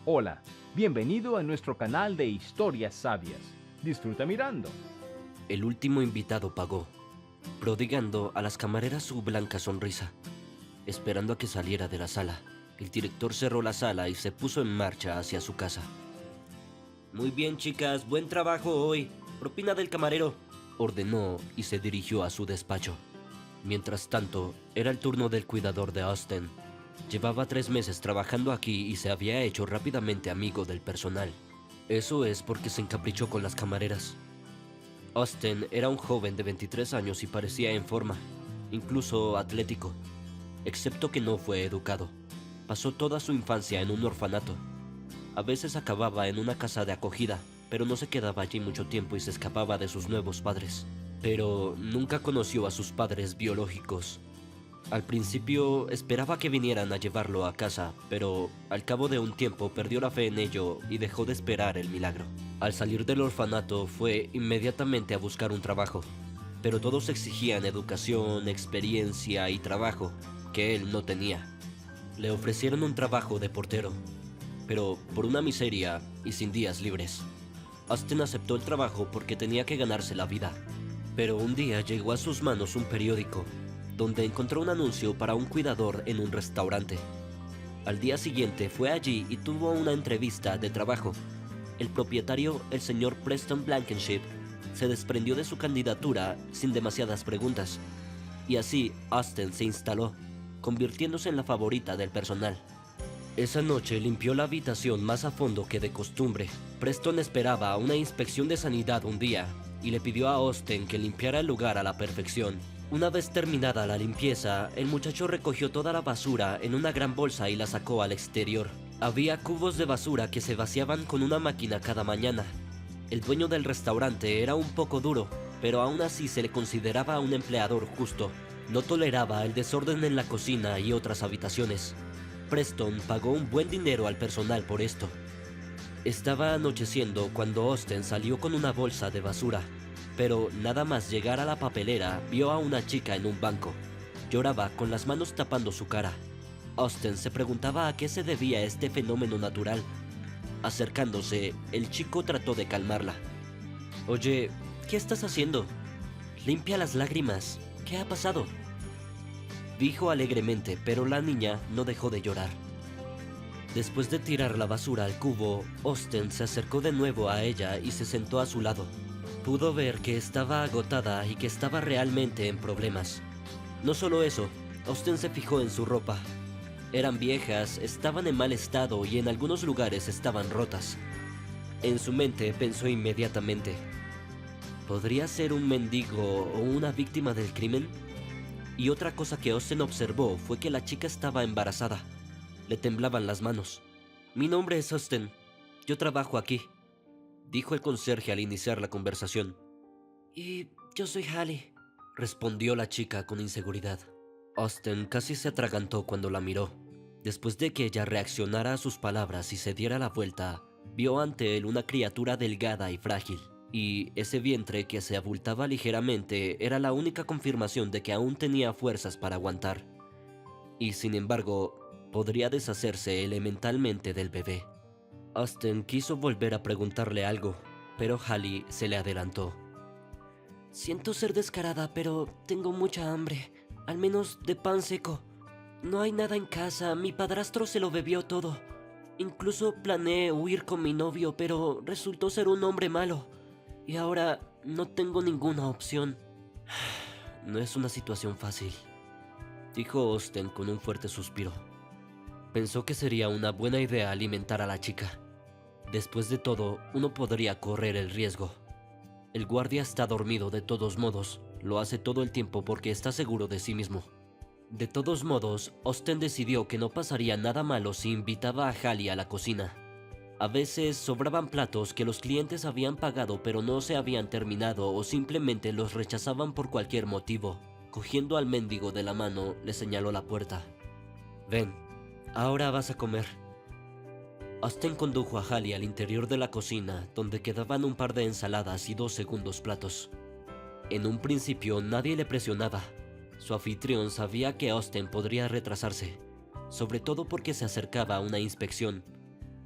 Hola, bienvenido a nuestro canal de historias sabias. Disfruta mirando. El último invitado pagó, prodigando a las camareras su blanca sonrisa. Esperando a que saliera de la sala, el director cerró la sala y se puso en marcha hacia su casa. Muy bien, chicas, buen trabajo hoy. Propina del camarero, ordenó y se dirigió a su despacho. Mientras tanto, era el turno del cuidador de Austin. Llevaba 3 meses trabajando aquí y se había hecho rápidamente amigo del personal. Eso es porque se encaprichó con las camareras. Austin era un joven de 23 años y parecía en forma, incluso atlético, excepto que no fue educado. Pasó toda su infancia en un orfanato. A veces acababa en una casa de acogida, pero no se quedaba allí mucho tiempo y se escapaba de sus nuevos padres. Pero nunca conoció a sus padres biológicos. Al principio esperaba que vinieran a llevarlo a casa, pero al cabo de un tiempo perdió la fe en ello y dejó de esperar el milagro. Al salir del orfanato fue inmediatamente a buscar un trabajo, pero todos exigían educación, experiencia y trabajo, que él no tenía. Le ofrecieron un trabajo de portero, pero por una miseria y sin días libres. Austin aceptó el trabajo porque tenía que ganarse la vida, pero un día llegó a sus manos un periódico donde encontró un anuncio para un cuidador en un restaurante. Al día siguiente fue allí y tuvo una entrevista de trabajo. El propietario, el señor Preston Blankenship, se desprendió de su candidatura sin demasiadas preguntas, y así Austin se instaló, convirtiéndose en la favorita del personal. Esa noche limpió la habitación más a fondo que de costumbre. Preston esperaba una inspección de sanidad un día y le pidió a Austin que limpiara el lugar a la perfección. Una vez terminada la limpieza, el muchacho recogió toda la basura en una gran bolsa y la sacó al exterior. Había cubos de basura que se vaciaban con una máquina cada mañana. El dueño del restaurante era un poco duro, pero aún así se le consideraba un empleador justo. No toleraba el desorden en la cocina y otras habitaciones. Preston pagó un buen dinero al personal por esto. Estaba anocheciendo cuando Austin salió con una bolsa de basura, pero nada más llegar a la papelera vio a una chica en un banco. Lloraba con las manos tapando su cara. Austin se preguntaba a qué se debía este fenómeno natural. Acercándose, el chico trató de calmarla. Oye, ¿qué estás haciendo? Limpia las lágrimas. ¿Qué ha pasado? Dijo alegremente, pero la niña no dejó de llorar. Después de tirar la basura al cubo, Austin se acercó de nuevo a ella y se sentó a su lado. Pudo ver que estaba agotada y que estaba realmente en problemas. No solo eso, Austin se fijó en su ropa. Eran viejas, estaban en mal estado y en algunos lugares estaban rotas. En su mente pensó inmediatamente: ¿podría ser un mendigo o una víctima del crimen? Y otra cosa que Austin observó fue que la chica estaba embarazada. Le temblaban las manos. Mi nombre es Austin. Yo trabajo aquí, dijo el conserje al iniciar la conversación. Y yo soy Hallie, respondió la chica con inseguridad. Austin casi se atragantó cuando la miró. Después de que ella reaccionara a sus palabras y se diera la vuelta, vio ante él una criatura delgada y frágil. Y ese vientre que se abultaba ligeramente era la única confirmación de que aún tenía fuerzas para aguantar. Y sin embargo, podría deshacerse elementalmente del bebé. Austin quiso volver a preguntarle algo, pero Hallie se le adelantó. Siento ser descarada, pero tengo mucha hambre, al menos de pan seco. No hay nada en casa, mi padrastro se lo bebió todo. Incluso planeé huir con mi novio, pero resultó ser un hombre malo. Y ahora no tengo ninguna opción. No es una situación fácil, dijo Austin con un fuerte suspiro. Pensó que sería una buena idea alimentar a la chica. Después de todo, uno podría correr el riesgo. El guardia está dormido de todos modos, lo hace todo el tiempo porque está seguro de sí mismo. De todos modos, Austin decidió que no pasaría nada malo si invitaba a Hallie a la cocina. A veces sobraban platos que los clientes habían pagado pero no se habían terminado o simplemente los rechazaban por cualquier motivo. Cogiendo al mendigo de la mano, le señaló la puerta. Ven, ahora vas a comer. Austin condujo a Hallie al interior de la cocina, donde quedaban un par de ensaladas y 2 segundos platos. En un principio nadie le presionaba. Su anfitrión sabía que Austin podría retrasarse, sobre todo porque se acercaba a una inspección.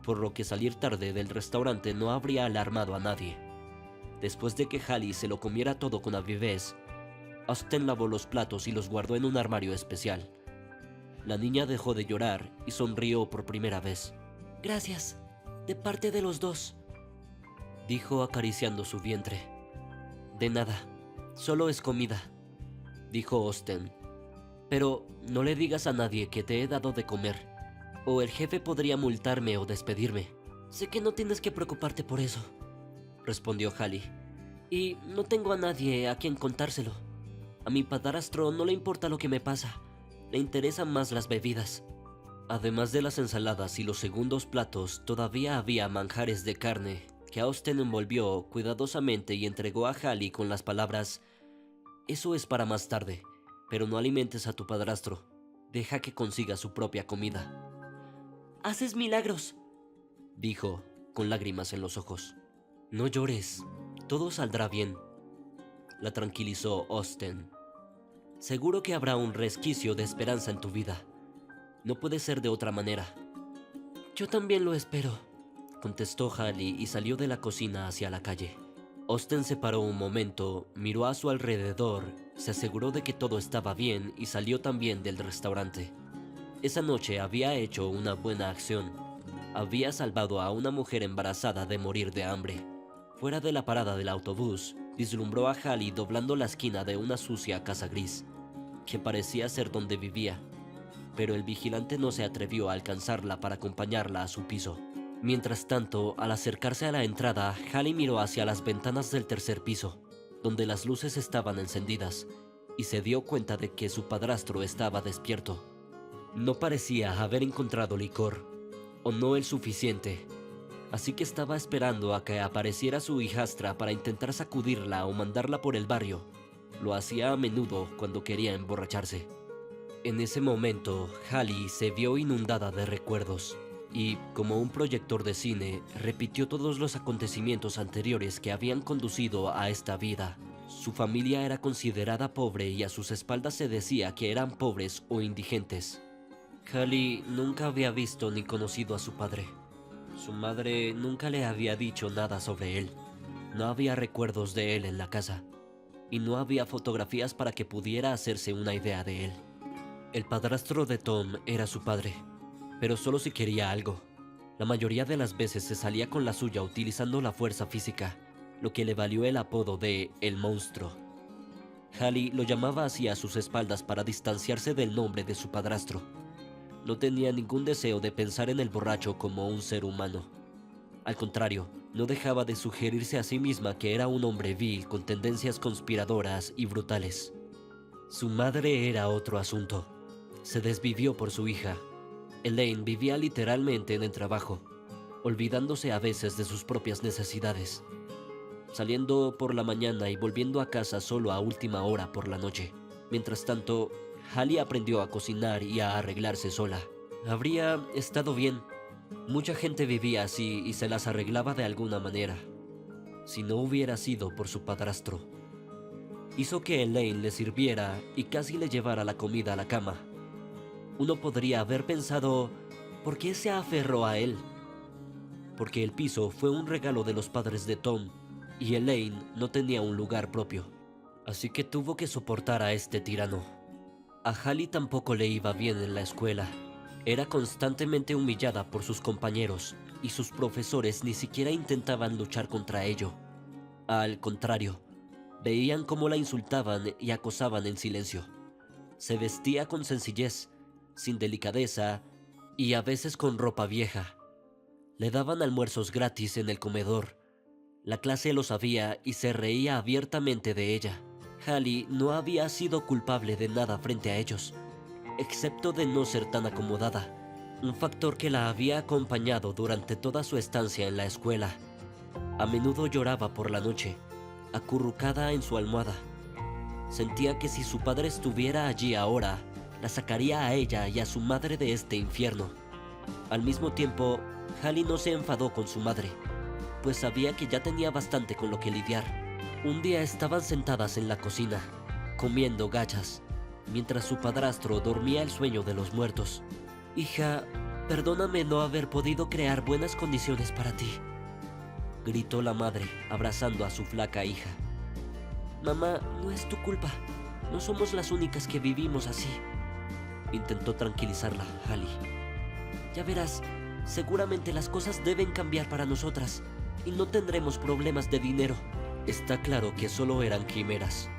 por lo que salir tarde del restaurante no habría alarmado a nadie. Después de que Hallie se lo comiera todo con avidez, Austen lavó los platos y los guardó en un armario especial. La niña dejó de llorar y sonrió por primera vez. «Gracias, de parte de los dos», dijo acariciando su vientre. «De nada, solo es comida», dijo Austen. «Pero no le digas a nadie que te he dado de comer, o el jefe podría multarme o despedirme». «Sé que no tienes que preocuparte por eso», respondió Hallie. «Y no tengo a nadie a quien contárselo. A mi padrastro no le importa lo que me pasa, le interesan más las bebidas». Además de las ensaladas y los segundos platos, todavía había manjares de carne que Austen envolvió cuidadosamente y entregó a Hallie con las palabras: «Eso es para más tarde, pero no alimentes a tu padrastro. Deja que consiga su propia comida». «Haces milagros», dijo, con lágrimas en los ojos. «No llores, todo saldrá bien», la tranquilizó Austen. «Seguro que habrá un resquicio de esperanza en tu vida. No puede ser de otra manera». «Yo también lo espero», contestó Hallie y salió de la cocina hacia la calle. Austen se paró un momento, miró a su alrededor, se aseguró de que todo estaba bien y salió también del restaurante. Esa noche había hecho una buena acción. Había salvado a una mujer embarazada de morir de hambre. Fuera de la parada del autobús, vislumbró a Hallie doblando la esquina de una sucia casa gris, que parecía ser donde vivía, pero el vigilante no se atrevió a alcanzarla para acompañarla a su piso. Mientras tanto, al acercarse a la entrada, Hallie miró hacia las ventanas del tercer piso, donde las luces estaban encendidas, y se dio cuenta de que su padrastro estaba despierto. No parecía haber encontrado licor, o no el suficiente, así que estaba esperando a que apareciera su hijastra para intentar sacudirla o mandarla por el barrio. Lo hacía a menudo cuando quería emborracharse. En ese momento, Hallie se vio inundada de recuerdos y, como un proyector de cine, repitió todos los acontecimientos anteriores que habían conducido a esta vida. Su familia era considerada pobre y a sus espaldas se decía que eran pobres o indigentes. Hallie nunca había visto ni conocido a su padre. Su madre nunca le había dicho nada sobre él. No había recuerdos de él en la casa, y no había fotografías para que pudiera hacerse una idea de él. El padrastro de Tom era su padre, pero solo si quería algo. La mayoría de las veces se salía con la suya utilizando la fuerza física, lo que le valió el apodo de El Monstruo. Hallie lo llamaba así a sus espaldas para distanciarse del nombre de su padrastro. No tenía ningún deseo de pensar en el borracho como un ser humano. Al contrario, no dejaba de sugerirse a sí misma que era un hombre vil con tendencias conspiradoras y brutales. Su madre era otro asunto. Se desvivió por su hija. Elaine vivía literalmente en el trabajo, olvidándose a veces de sus propias necesidades, saliendo por la mañana y volviendo a casa solo a última hora por la noche. Mientras tanto, Hallie aprendió a cocinar y a arreglarse sola. Habría estado bien. Mucha gente vivía así y se las arreglaba de alguna manera, si no hubiera sido por su padrastro. Hizo que Elaine le sirviera y casi le llevara la comida a la cama. Uno podría haber pensado, ¿por qué se aferró a él? Porque el piso fue un regalo de los padres de Tom y Elaine no tenía un lugar propio, así que tuvo que soportar a este tirano. A Hallie tampoco le iba bien en la escuela. Era constantemente humillada por sus compañeros y sus profesores ni siquiera intentaban luchar contra ello. Al contrario, veían cómo la insultaban y acosaban en silencio. Se vestía con sencillez, sin delicadeza y a veces con ropa vieja. Le daban almuerzos gratis en el comedor. La clase lo sabía y se reía abiertamente de ella. Hallie no había sido culpable de nada frente a ellos, excepto de no ser tan acomodada, un factor que la había acompañado durante toda su estancia en la escuela. A menudo lloraba por la noche, acurrucada en su almohada. Sentía que si su padre estuviera allí ahora, la sacaría a ella y a su madre de este infierno. Al mismo tiempo, Hallie no se enfadó con su madre, pues sabía que ya tenía bastante con lo que lidiar. Un día estaban sentadas en la cocina, comiendo gachas, mientras su padrastro dormía el sueño de los muertos. «Hija, Perdóname no haber podido crear buenas condiciones para ti, gritó la madre, abrazando a su flaca hija. Mamá, no es tu culpa. No somos las únicas que vivimos así, intentó tranquilizarla Hallie. Ya verás, seguramente las cosas deben cambiar para nosotras y no tendremos problemas de dinero. Está claro que solo eran quimeras,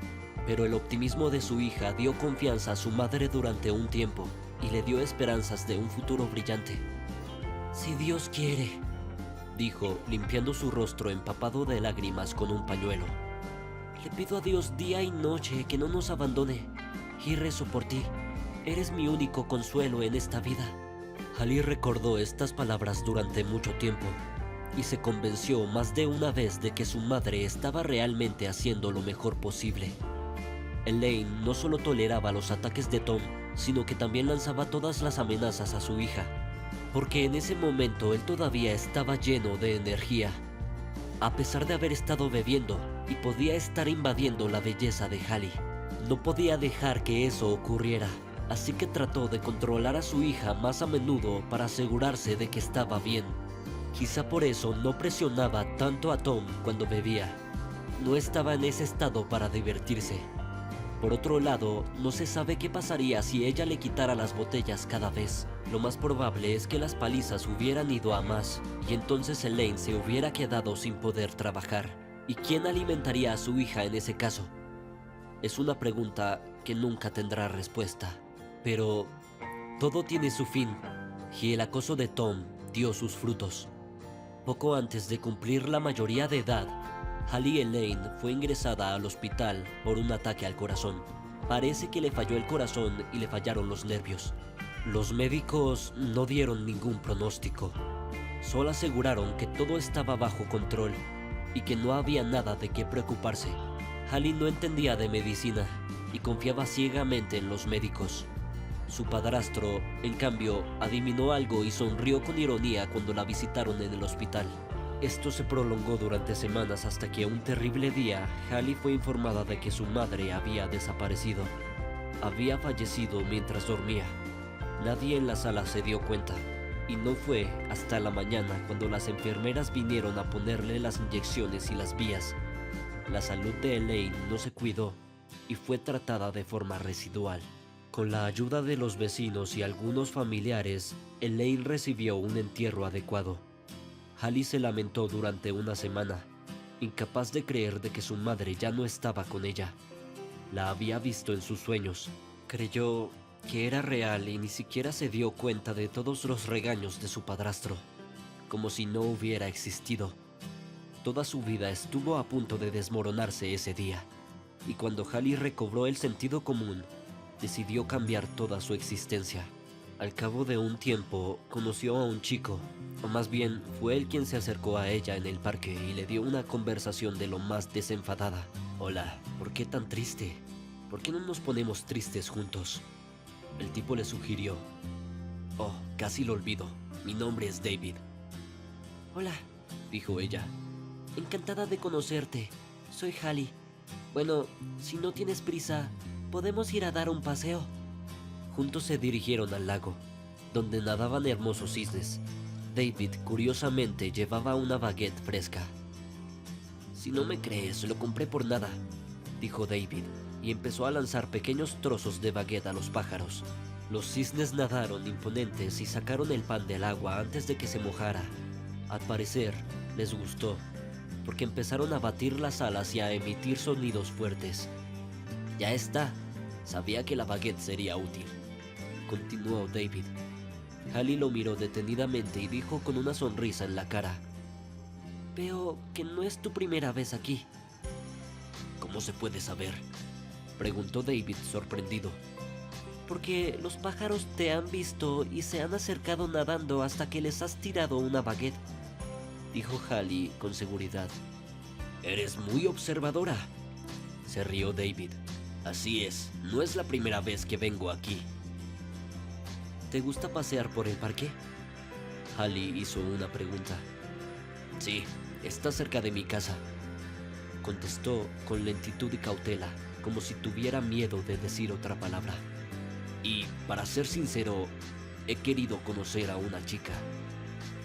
pero el optimismo de su hija dio confianza a su madre durante un tiempo y le dio esperanzas de un futuro brillante. Si Dios quiere, dijo, limpiando su rostro empapado de lágrimas con un pañuelo. Le pido a Dios día y noche que no nos abandone y rezo por ti. Eres mi único consuelo en esta vida. Hallie recordó estas palabras durante mucho tiempo y se convenció más de una vez de que su madre estaba realmente haciendo lo mejor posible. Elaine no solo toleraba los ataques de Tom, sino que también lanzaba todas las amenazas a su hija, porque en ese momento él todavía estaba lleno de energía, a pesar de haber estado bebiendo y podía estar invadiendo la belleza de Hallie. No podía dejar que eso ocurriera, así que trató de controlar a su hija más a menudo para asegurarse de que estaba bien. Quizá por eso no presionaba tanto a Tom cuando bebía. No estaba en ese estado para divertirse. Por otro lado, no se sabe qué pasaría si ella le quitara las botellas cada vez. Lo más probable es que las palizas hubieran ido a más, y entonces Elaine se hubiera quedado sin poder trabajar. ¿Y quién alimentaría a su hija en ese caso? Es una pregunta que nunca tendrá respuesta. Pero todo tiene su fin, y el acoso de Tom dio sus frutos. Poco antes de cumplir la mayoría de edad, Hallie Elaine fue ingresada al hospital por un ataque al corazón. Parece que le falló el corazón y le fallaron los nervios. Los médicos no dieron ningún pronóstico. Solo aseguraron que todo estaba bajo control y que no había nada de qué preocuparse. Hallie no entendía de medicina y confiaba ciegamente en los médicos. Su padrastro, en cambio, adivinó algo y sonrió con ironía cuando la visitaron en el hospital. Esto se prolongó durante semanas hasta que un terrible día, Hallie fue informada de que su madre había desaparecido. Había fallecido mientras dormía. Nadie en la sala se dio cuenta, y no fue hasta la mañana cuando las enfermeras vinieron a ponerle las inyecciones y las vías. La salud de Elaine no se cuidó y fue tratada de forma residual. Con la ayuda de los vecinos y algunos familiares, Elaine recibió un entierro adecuado. Hallie se lamentó durante una semana, incapaz de creer de que su madre ya no estaba con ella. La había visto en sus sueños. Creyó que era real y ni siquiera se dio cuenta de todos los regaños de su padrastro, como si no hubiera existido. Toda su vida estuvo a punto de desmoronarse ese día, y cuando Hallie recobró el sentido común, decidió cambiar toda su existencia. Al cabo de un tiempo, conoció a un chico, o más bien fue él quien se acercó a ella en el parque y le dio una conversación de lo más desenfadada. Hola, ¿por qué tan triste? ¿Por qué no nos ponemos tristes juntos? El tipo le sugirió. Oh, casi lo olvido. Mi nombre es David. Hola, dijo ella. Encantada de conocerte. Soy Hallie. Bueno, si no tienes prisa, podemos ir a dar un paseo. Juntos se dirigieron al lago, donde nadaban hermosos cisnes. David, curiosamente, llevaba una baguette fresca. Si no me crees, lo compré por nada, dijo David, y empezó a lanzar pequeños trozos de baguette a los pájaros. Los cisnes nadaron imponentes y sacaron el pan del agua antes de que se mojara. Al parecer, les gustó, porque empezaron a batir las alas y a emitir sonidos fuertes. Ya está, sabía que la baguette sería útil, continuó David. Hallie lo miró detenidamente y dijo con una sonrisa en la cara. Veo que no es tu primera vez aquí. ¿Cómo se puede saber?, preguntó David sorprendido. Porque los pájaros te han visto y se han acercado nadando hasta que les has tirado una baguette, dijo Hallie con seguridad. Eres muy observadora, se rió David. Así es, no es la primera vez que vengo aquí. ¿Te gusta pasear por el parque?, Hallie hizo una pregunta. Sí, está cerca de mi casa, contestó con lentitud y cautela, como si tuviera miedo de decir otra palabra. Y, para ser sincero, He querido conocer a una chica.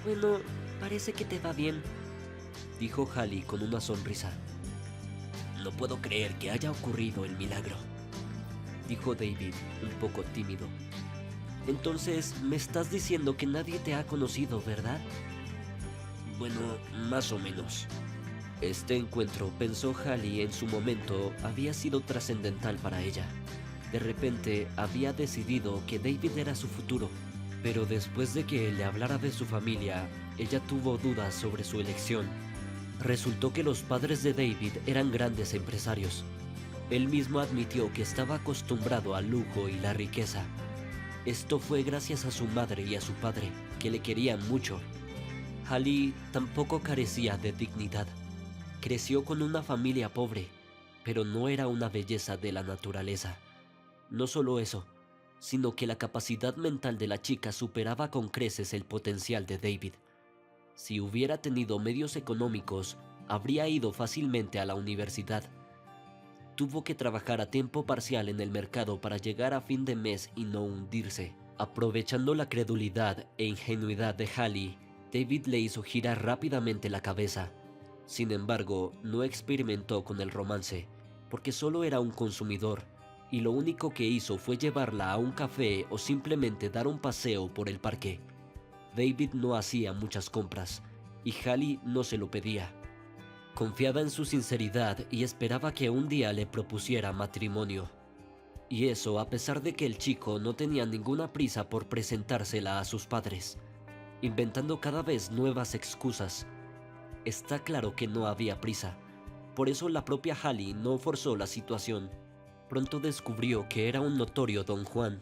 Bueno, parece que te va bien, dijo Hallie con una sonrisa. No puedo creer que haya ocurrido el milagro, dijo David, un poco tímido. Entonces, me estás diciendo que nadie te ha conocido, ¿verdad? Bueno, más o menos. Este encuentro, pensó Hallie en su momento, había sido trascendental para ella. De repente, había decidido que David era su futuro. Pero después de que él le hablara de su familia, ella tuvo dudas sobre su elección. Resultó que los padres de David eran grandes empresarios. Él mismo admitió que estaba acostumbrado al lujo y la riqueza. Esto fue gracias a su madre y a su padre, que le querían mucho. Hallie tampoco carecía de dignidad. Creció con una familia pobre, pero no era una belleza de la naturaleza. No solo eso, sino que la capacidad mental de la chica superaba con creces el potencial de David. Si hubiera tenido medios económicos, habría ido fácilmente a la universidad. Tuvo que trabajar a tiempo parcial en el mercado para llegar a fin de mes y no hundirse. Aprovechando la credulidad e ingenuidad de Hallie, David le hizo girar rápidamente la cabeza. Sin embargo, no experimentó con el romance, porque solo era un consumidor, y lo único que hizo fue llevarla a un café o simplemente dar un paseo por el parque. David no hacía muchas compras, y Hallie no se lo pedía. Confiaba en su sinceridad y esperaba que un día le propusiera matrimonio. Y eso a pesar de que el chico no tenía ninguna prisa por presentársela a sus padres, inventando cada vez nuevas excusas. Está claro que no había prisa, por eso la propia Hallie no forzó la situación. Pronto descubrió que era un notorio don Juan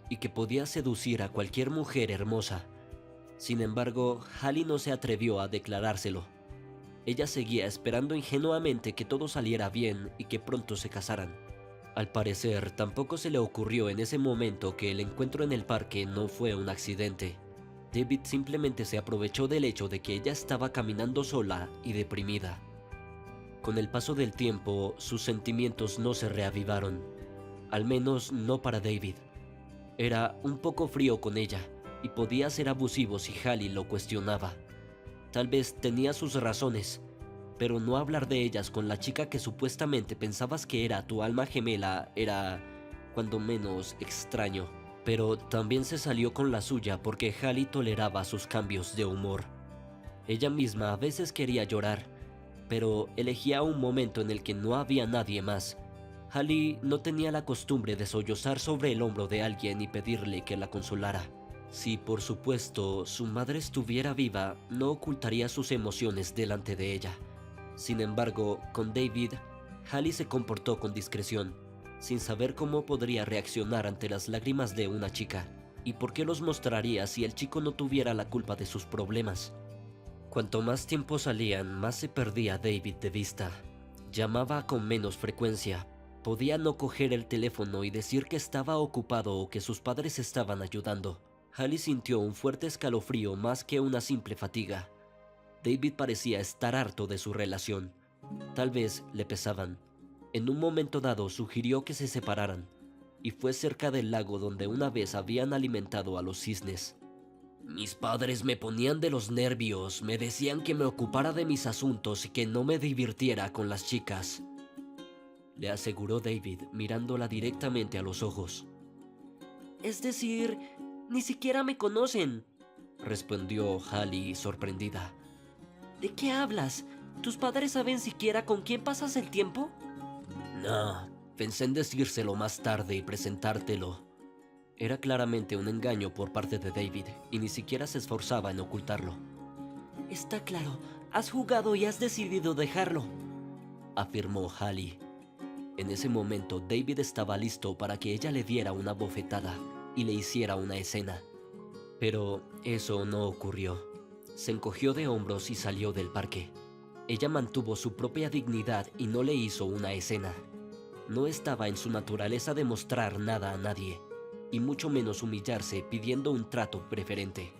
y que podía seducir a cualquier mujer hermosa. Sin embargo, Hallie no se atrevió a declarárselo. Ella seguía esperando ingenuamente que todo saliera bien y que pronto se casaran. Al parecer, tampoco se le ocurrió en ese momento que el encuentro en el parque no fue un accidente. David simplemente se aprovechó del hecho de que ella estaba caminando sola y deprimida. Con el paso del tiempo, sus sentimientos no se reavivaron, al menos no para David. Era un poco frío con ella y podía ser abusivo si Hallie lo cuestionaba. Tal vez tenía sus razones, pero no hablar de ellas con la chica que supuestamente pensabas que era tu alma gemela era, cuando menos, extraño. Pero también se salió con la suya porque Hallie toleraba sus cambios de humor. Ella misma a veces quería llorar, pero elegía un momento en el que no había nadie más. Hallie no tenía la costumbre de sollozar sobre el hombro de alguien y pedirle que la consolara. Si, por supuesto, su madre estuviera viva, no ocultaría sus emociones delante de ella. Sin embargo, con David, Hallie se comportó con discreción, sin saber cómo podría reaccionar ante las lágrimas de una chica, y por qué los mostraría si el chico no tuviera la culpa de sus problemas. Cuanto más tiempo salían, más se perdía David de vista. Llamaba con menos frecuencia, podía no coger el teléfono y decir que estaba ocupado o que sus padres estaban ayudando. Hallie sintió un fuerte escalofrío más que una simple fatiga. David parecía estar harto de su relación. Tal vez le pesaban. En un momento dado sugirió que se separaran, y fue cerca del lago donde una vez habían alimentado a los cisnes. Mis padres me ponían de los nervios, me decían que me ocupara de mis asuntos y que no me divirtiera con las chicas, le aseguró David mirándola directamente a los ojos. Es decir, ni siquiera me conocen, respondió Hallie sorprendida. ¿De qué hablas? ¿Tus padres saben siquiera con quién pasas el tiempo? No, pensé en decírselo más tarde y presentártelo. Era claramente un engaño por parte de David y ni siquiera se esforzaba en ocultarlo. Está claro, has jugado y has decidido dejarlo, afirmó Hallie. En ese momento David estaba listo para que ella le diera una bofetada y le hiciera una escena. Pero eso no ocurrió. Se encogió de hombros y salió del parque. Ella mantuvo su propia dignidad y no le hizo una escena. No estaba en su naturaleza demostrar nada a nadie, y mucho menos humillarse pidiendo un trato preferente.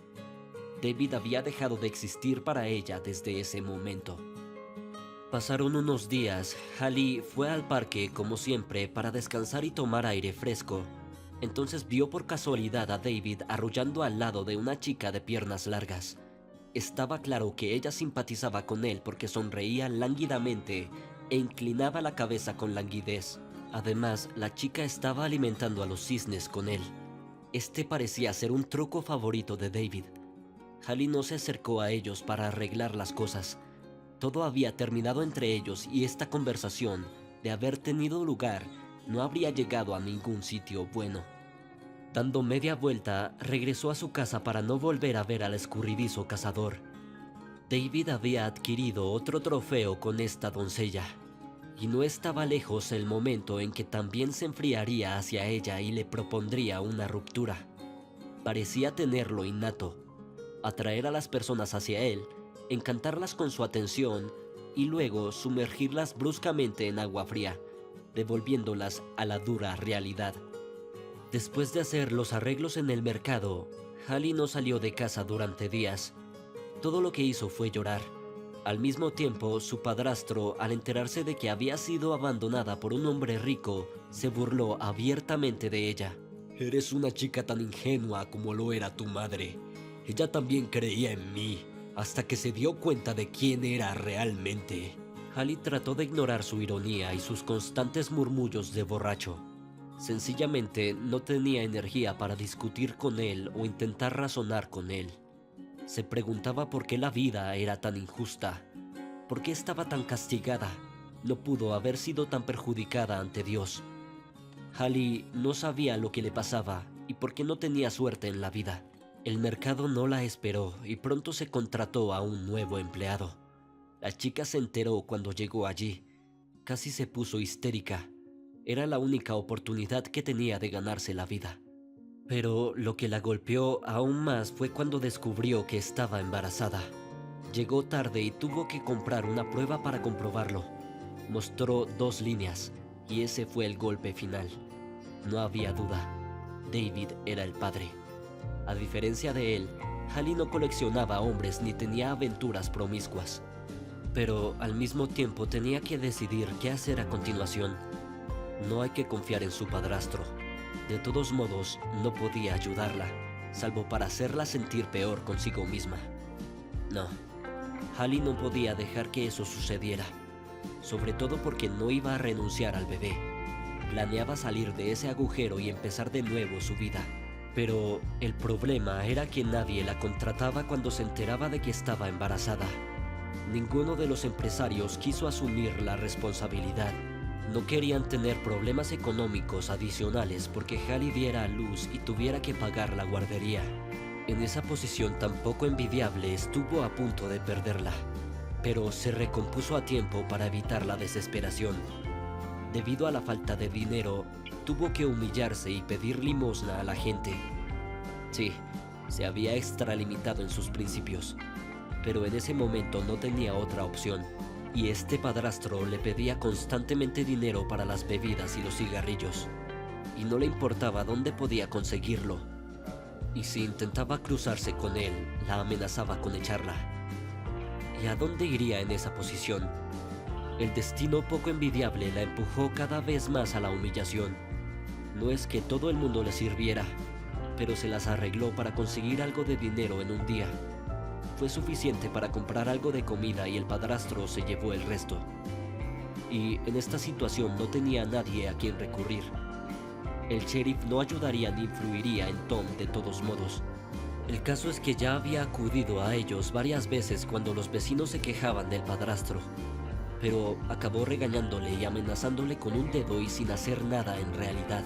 David había dejado de existir para ella desde ese momento. Pasaron unos días. Hallie fue al parque como siempre para descansar y tomar aire fresco. Entonces vio por casualidad a David arrullando al lado de una chica de piernas largas. Estaba claro que ella simpatizaba con él porque sonreía lánguidamente e inclinaba la cabeza con languidez. Además, la chica estaba alimentando a los cisnes con él. Este parecía ser un truco favorito de David. Hallie no se acercó a ellos para arreglar las cosas. Todo había terminado entre ellos y esta conversación, de haber tenido lugar, no habría llegado a ningún sitio bueno. Dando media vuelta, regresó a su casa para no volver a ver al escurridizo cazador. David había adquirido otro trofeo con esta doncella, y no estaba lejos el momento en que también se enfriaría hacia ella y le propondría una ruptura. Parecía tenerlo innato, atraer a las personas hacia él, encantarlas con su atención y luego sumergirlas bruscamente en agua fría, devolviéndolas a la dura realidad. Después de hacer los arreglos en el mercado, Hallie no salió de casa durante días. Todo lo que hizo fue llorar. Al mismo tiempo, su padrastro, al enterarse de que había sido abandonada por un hombre rico, se burló abiertamente de ella. «Eres una chica tan ingenua como lo era tu madre. Ella también creía en mí, hasta que se dio cuenta de quién era realmente». Hallie trató de ignorar su ironía y sus constantes murmullos de borracho. Sencillamente no tenía energía para discutir con él o intentar razonar con él. Se preguntaba por qué la vida era tan injusta, por qué estaba tan castigada, no pudo haber sido tan perjudicada ante Dios. Hallie no sabía lo que le pasaba y por qué no tenía suerte en la vida. El mercado no la esperó y pronto se contrató a un nuevo empleado. La chica se enteró cuando llegó allí. Casi se puso histérica. Era la única oportunidad que tenía de ganarse la vida. Pero lo que la golpeó aún más fue cuando descubrió que estaba embarazada. Llegó tarde y tuvo que comprar una prueba para comprobarlo. Mostró 2 líneas y ese fue el golpe final. No había duda. David era el padre. A diferencia de él, Hallie no coleccionaba hombres ni tenía aventuras promiscuas. Pero al mismo tiempo tenía que decidir qué hacer a continuación. No hay que confiar en su padrastro. De todos modos, no podía ayudarla, salvo para hacerla sentir peor consigo misma. No, Hallie no podía dejar que eso sucediera, sobre todo porque no iba a renunciar al bebé. Planeaba salir de ese agujero y empezar de nuevo su vida. Pero el problema era que nadie la contrataba cuando se enteraba de que estaba embarazada. Ninguno de los empresarios quiso asumir la responsabilidad. No querían tener problemas económicos adicionales porque Hallie diera a luz y tuviera que pagar la guardería. En esa posición tan poco envidiable estuvo a punto de perderla, pero se recompuso a tiempo para evitar la desesperación. Debido a la falta de dinero, tuvo que humillarse y pedir limosna a la gente. Sí, se había extralimitado en sus principios, pero en ese momento no tenía otra opción. Y este padrastro le pedía constantemente dinero para las bebidas y los cigarrillos, y no le importaba dónde podía conseguirlo. Y si intentaba cruzarse con él, la amenazaba con echarla. ¿Y a dónde iría en esa posición? El destino poco envidiable la empujó cada vez más a la humillación. No es que todo el mundo le sirviera, pero se las arregló para conseguir algo de dinero en un día. Fue suficiente para comprar algo de comida y el padrastro se llevó el resto. Y en esta situación no tenía a nadie a quien recurrir. El sheriff no ayudaría ni influiría en Tom de todos modos. El caso es que ya había acudido a ellos varias veces cuando los vecinos se quejaban del padrastro, pero acabó regañándole y amenazándole con un dedo y sin hacer nada en realidad.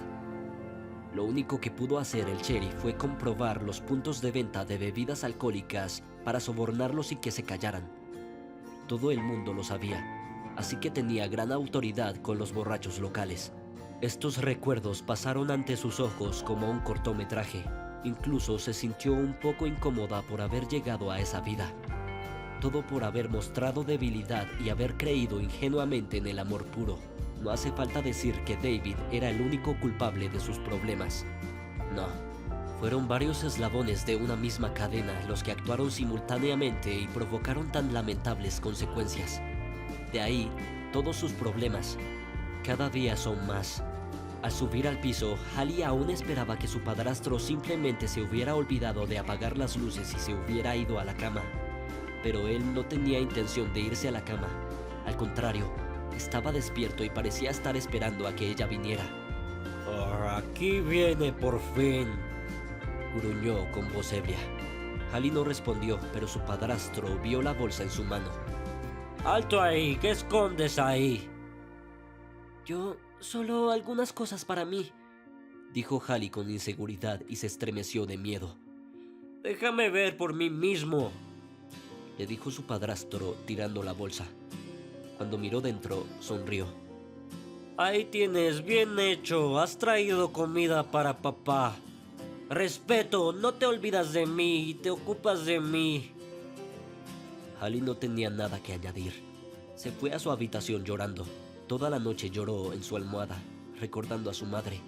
Lo único que pudo hacer el sheriff fue comprobar los puntos de venta de bebidas alcohólicas para sobornarlos y que se callaran. Todo el mundo lo sabía, así que tenía gran autoridad con los borrachos locales. Estos recuerdos pasaron ante sus ojos como un cortometraje. Incluso se sintió un poco incómoda por haber llegado a esa vida. Todo por haber mostrado debilidad y haber creído ingenuamente en el amor puro. No hace falta decir que David era el único culpable de sus problemas. No, fueron varios eslabones de una misma cadena los que actuaron simultáneamente y provocaron tan lamentables consecuencias. De ahí, todos sus problemas. Cada día son más. Al subir al piso, Hallie aún esperaba que su padrastro simplemente se hubiera olvidado de apagar las luces y se hubiera ido a la cama. Pero él no tenía intención de irse a la cama. Al contrario, estaba despierto y parecía estar esperando a que ella viniera. Aquí viene por fin, Gruñó con voz ebria. Hallie no respondió, pero su padrastro vio la bolsa en su mano. ¡Alto ahí! ¿Qué escondes ahí? Yo solo algunas cosas para mí, dijo Hallie con inseguridad y se estremeció de miedo. Déjame ver por mí mismo, le dijo su padrastro tirando la bolsa. Cuando miró dentro, sonrió. Ahí tienes, bien hecho, has traído comida para papá. Respeto, no te olvidas de mí y te ocupas de mí. Hallie no tenía nada que añadir. Se fue a su habitación llorando. Toda la noche lloró en su almohada, recordando a su madre.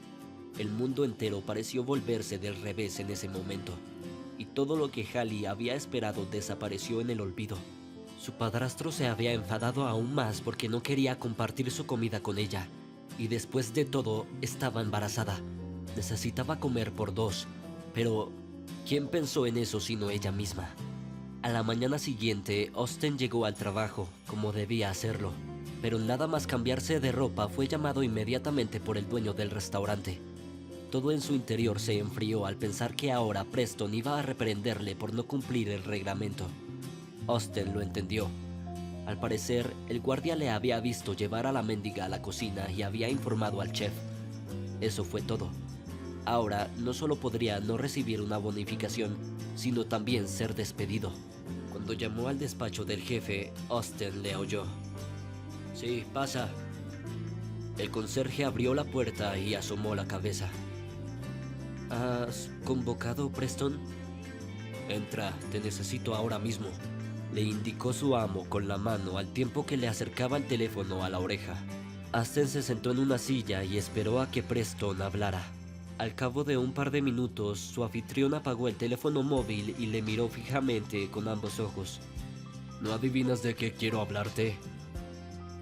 El mundo entero pareció volverse del revés en ese momento, y todo lo que Hallie había esperado desapareció en el olvido. Su padrastro se había enfadado aún más porque no quería compartir su comida con ella, y después de todo estaba embarazada. Necesitaba comer por dos, pero ¿quién pensó en eso sino ella misma? A la mañana siguiente, Austin llegó al trabajo, como debía hacerlo, pero nada más cambiarse de ropa fue llamado inmediatamente por el dueño del restaurante. Todo en su interior se enfrió al pensar que ahora Preston iba a reprenderle por no cumplir el reglamento. Austin lo entendió. Al parecer, el guardia le había visto llevar a la mendiga a la cocina y había informado al chef. Eso fue todo. Ahora no solo podría no recibir una bonificación, sino también ser despedido. Cuando llamó al despacho del jefe, Austin le oyó. Sí, pasa. El conserje abrió la puerta y asomó la cabeza. ¿Has convocado, Preston? Entra, te necesito ahora mismo, le indicó su amo con la mano al tiempo que le acercaba el teléfono a la oreja. Austin se sentó en una silla y esperó a que Preston hablara. Al cabo de un par de minutos, su anfitrión apagó el teléfono móvil y le miró fijamente con ambos ojos. ¿No adivinas de qué quiero hablarte?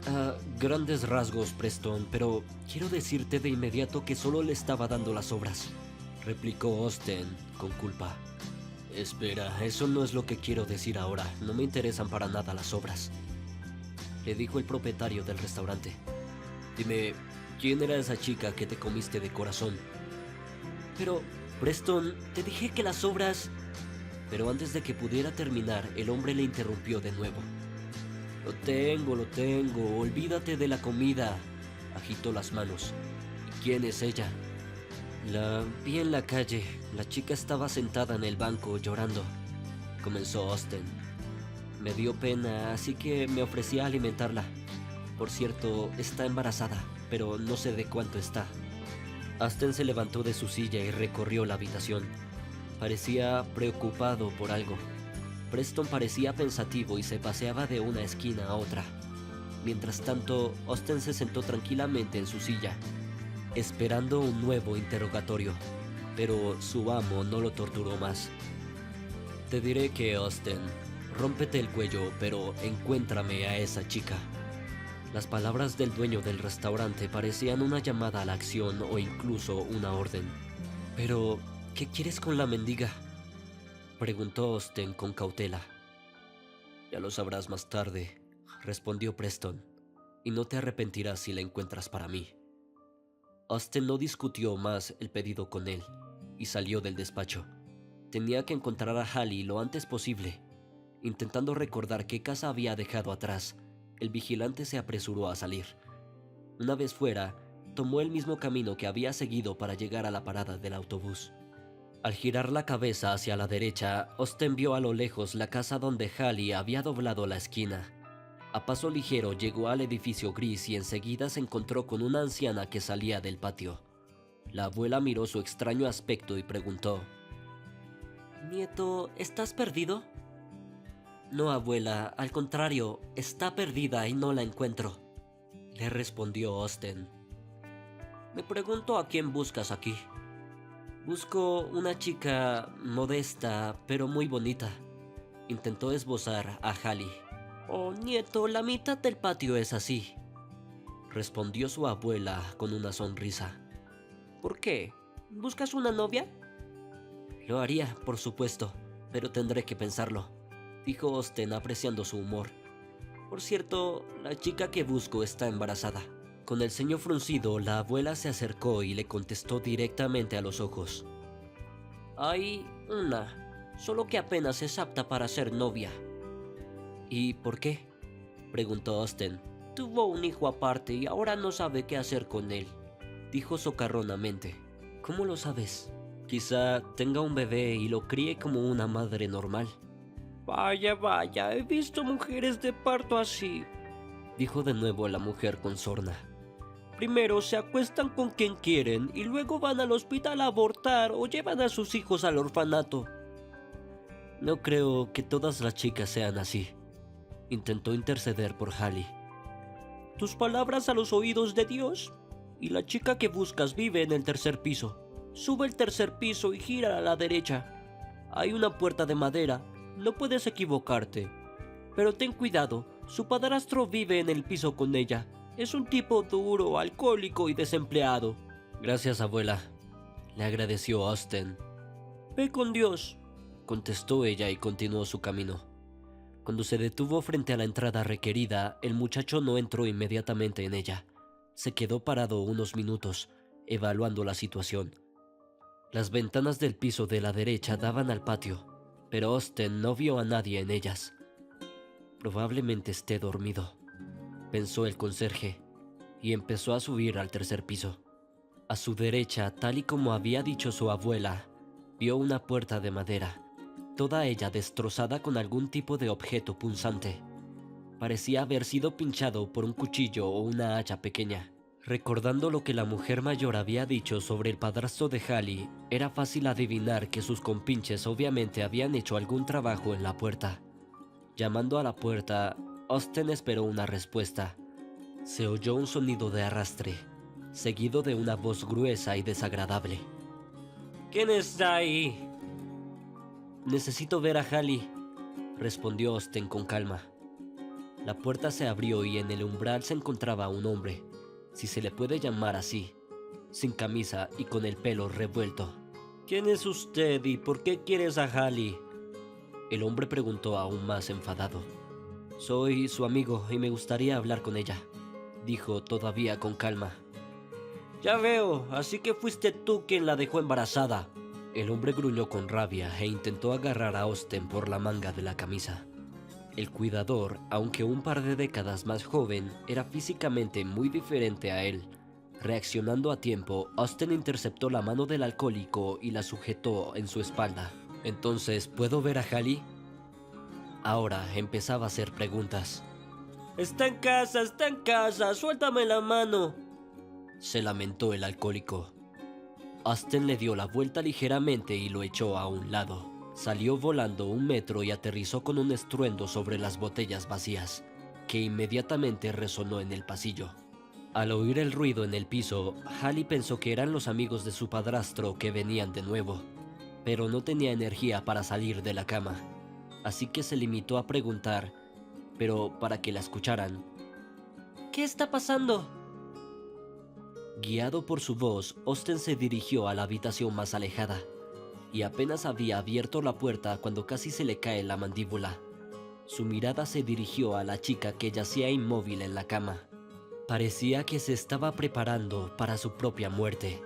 A grandes rasgos, Preston, pero quiero decirte de inmediato que solo le estaba dando las obras, replicó Austin con culpa. Espera, eso no es lo que quiero decir ahora. No me interesan para nada las obras, le dijo el propietario del restaurante. Dime, ¿quién era esa chica que te comiste de corazón? Pero, Preston, te dije que las obras... Pero antes de que pudiera terminar, el hombre le interrumpió de nuevo. Lo tengo, olvídate de la comida. Agitó las manos. ¿Y quién es ella? La vi en la calle. La chica estaba sentada en el banco llorando, comenzó Austin. Me dio pena, así que me ofrecí a alimentarla. Por cierto, está embarazada, pero no sé de cuánto está. Austin se levantó de su silla y recorrió la habitación. Parecía preocupado por algo. Preston parecía pensativo y se paseaba de una esquina a otra. Mientras tanto, Austin se sentó tranquilamente en su silla, esperando un nuevo interrogatorio, pero su amo no lo torturó más. Te diré que, Austin, rómpete el cuello, pero encuéntrame a esa chica. Las palabras del dueño del restaurante parecían una llamada a la acción o incluso una orden. Pero, ¿qué quieres con la mendiga?, preguntó Austin con cautela. Ya lo sabrás más tarde, respondió Preston, y no te arrepentirás si la encuentras para mí. Austin no discutió más el pedido con él y salió del despacho. Tenía que encontrar a Hallie lo antes posible. Intentando recordar qué casa había dejado atrás, el vigilante se apresuró a salir. Una vez fuera, tomó el mismo camino que había seguido para llegar a la parada del autobús. Al girar la cabeza hacia la derecha, Austin vio a lo lejos la casa donde Hallie había doblado la esquina. A paso ligero llegó al edificio gris y enseguida se encontró con una anciana que salía del patio. La abuela miró su extraño aspecto y preguntó: «Nieto, ¿estás perdido?» «No, abuela, al contrario, está perdida y no la encuentro», le respondió Austin. «Me pregunto a quién buscas aquí». «Busco una chica modesta, pero muy bonita», intentó esbozar a Hallie. «Oh, nieto, la mitad del patio es así», respondió su abuela con una sonrisa. ¿Por qué? ¿Buscas una novia? Lo haría, por supuesto, pero tendré que pensarlo, dijo Austen apreciando su humor. Por cierto, la chica que busco está embarazada. Con el ceño fruncido, la abuela se acercó y le contestó directamente a los ojos. Hay una, solo que apenas es apta para ser novia. ¿Y por qué?, preguntó Austen. Tuvo un hijo aparte y ahora no sabe qué hacer con él, dijo socarronamente. ¿Cómo lo sabes? Quizá tenga un bebé y lo críe como una madre normal. Vaya, vaya, he visto mujeres de parto así, dijo de nuevo la mujer con sorna. Primero se acuestan con quien quieren y luego van al hospital a abortar o llevan a sus hijos al orfanato. No creo que todas las chicas sean así, intentó interceder por Hallie. Tus palabras a los oídos de Dios. Y la chica que buscas vive en el tercer piso. Sube el tercer piso y gira a la derecha. Hay una puerta de madera, no puedes equivocarte. Pero ten cuidado, su padrastro vive en el piso con ella. Es un tipo duro, alcohólico y desempleado. Gracias, abuela, le agradeció Austen. Ve con Dios, contestó ella y continuó su camino. Cuando se detuvo frente a la entrada requerida, el muchacho no entró inmediatamente en ella. Se quedó parado unos minutos, evaluando la situación. Las ventanas del piso de la derecha daban al patio, pero Austen no vio a nadie en ellas. Probablemente esté dormido, pensó el conserje, y empezó a subir al tercer piso. A su derecha, tal y como había dicho su abuela, vio una puerta de madera, toda ella destrozada con algún tipo de objeto punzante. Parecía haber sido pinchado por un cuchillo o una hacha pequeña. Recordando lo que la mujer mayor había dicho sobre el padrastro de Hallie, era fácil adivinar que sus compinches obviamente habían hecho algún trabajo en la puerta. Llamando a la puerta, Austen esperó una respuesta. Se oyó un sonido de arrastre, seguido de una voz gruesa y desagradable. ¿Quién está ahí? Necesito ver a Hallie, respondió Austen con calma. La puerta se abrió y en el umbral se encontraba un hombre, si se le puede llamar así, sin camisa y con el pelo revuelto. ¿Quién es usted y por qué quieres a Hallie? El hombre preguntó aún más enfadado. Soy su amigo y me gustaría hablar con ella, dijo todavía con calma. Ya veo, así que fuiste tú quien la dejó embarazada. El hombre gruñó con rabia e intentó agarrar a Austen por la manga de la camisa. El cuidador, aunque un par de décadas más joven, era físicamente muy diferente a él. Reaccionando a tiempo, Austen interceptó la mano del alcohólico y la sujetó en su espalda. ¿Entonces puedo ver a Hallie? Ahora empezaba a hacer preguntas. Está en casa, suéltame la mano, se lamentó el alcohólico. Austen le dio la vuelta ligeramente y lo echó a un lado. Salió volando 1 metro y aterrizó con un estruendo sobre las botellas vacías, que inmediatamente resonó en el pasillo. Al oír el ruido en el piso, Hallie pensó que eran los amigos de su padrastro que venían de nuevo, pero no tenía energía para salir de la cama, así que se limitó a preguntar, pero para que la escucharan. ¿Qué está pasando? Guiado por su voz, Austen se dirigió a la habitación más alejada, y apenas había abierto la puerta cuando casi se le cae la mandíbula. Su mirada se dirigió a la chica que yacía inmóvil en la cama. Parecía que se estaba preparando para su propia muerte.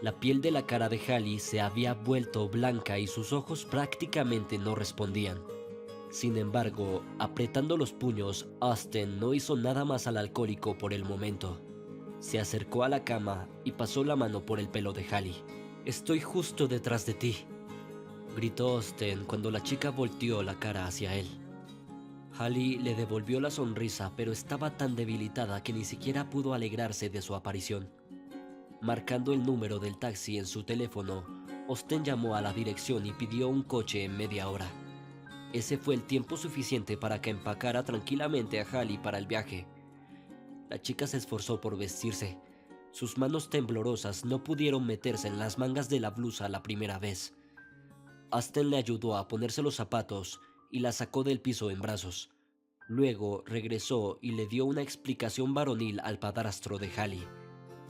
La piel de la cara de Hallie se había vuelto blanca y sus ojos prácticamente no respondían. Sin embargo, apretando los puños, Austen no hizo nada más al alcohólico por el momento. Se acercó a la cama y pasó la mano por el pelo de Hallie. «Estoy justo detrás de ti», gritó Austen cuando la chica volteó la cara hacia él. Hallie le devolvió la sonrisa, pero estaba tan debilitada que ni siquiera pudo alegrarse de su aparición. Marcando el número del taxi en su teléfono, Austen llamó a la dirección y pidió un coche en media hora. Ese fue el tiempo suficiente para que empacara tranquilamente a Hallie para el viaje. La chica se esforzó por vestirse. Sus manos temblorosas no pudieron meterse en las mangas de la blusa la primera vez. Austen le ayudó a ponerse los zapatos y la sacó del piso en brazos. Luego regresó y le dio una explicación varonil al padrastro de Hallie.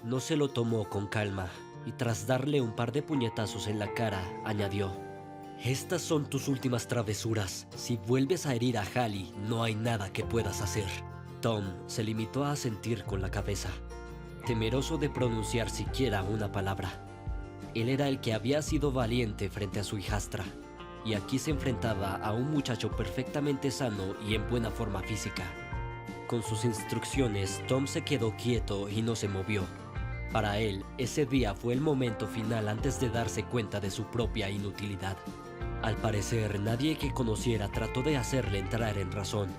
No se lo tomó con calma, y tras darle un par de puñetazos en la cara, añadió: «Estas son tus últimas travesuras. Si vuelves a herir a Hallie, no hay nada que puedas hacer». Tom se limitó a asentir con la cabeza, temeroso de pronunciar siquiera una palabra. Él era el que había sido valiente frente a su hijastra, y aquí se enfrentaba a un muchacho perfectamente sano y en buena forma física. Con sus instrucciones, Tom se quedó quieto y no se movió. Para él, ese día fue el momento final antes de darse cuenta de su propia inutilidad. Al parecer, nadie que conociera trató de hacerle entrar en razón,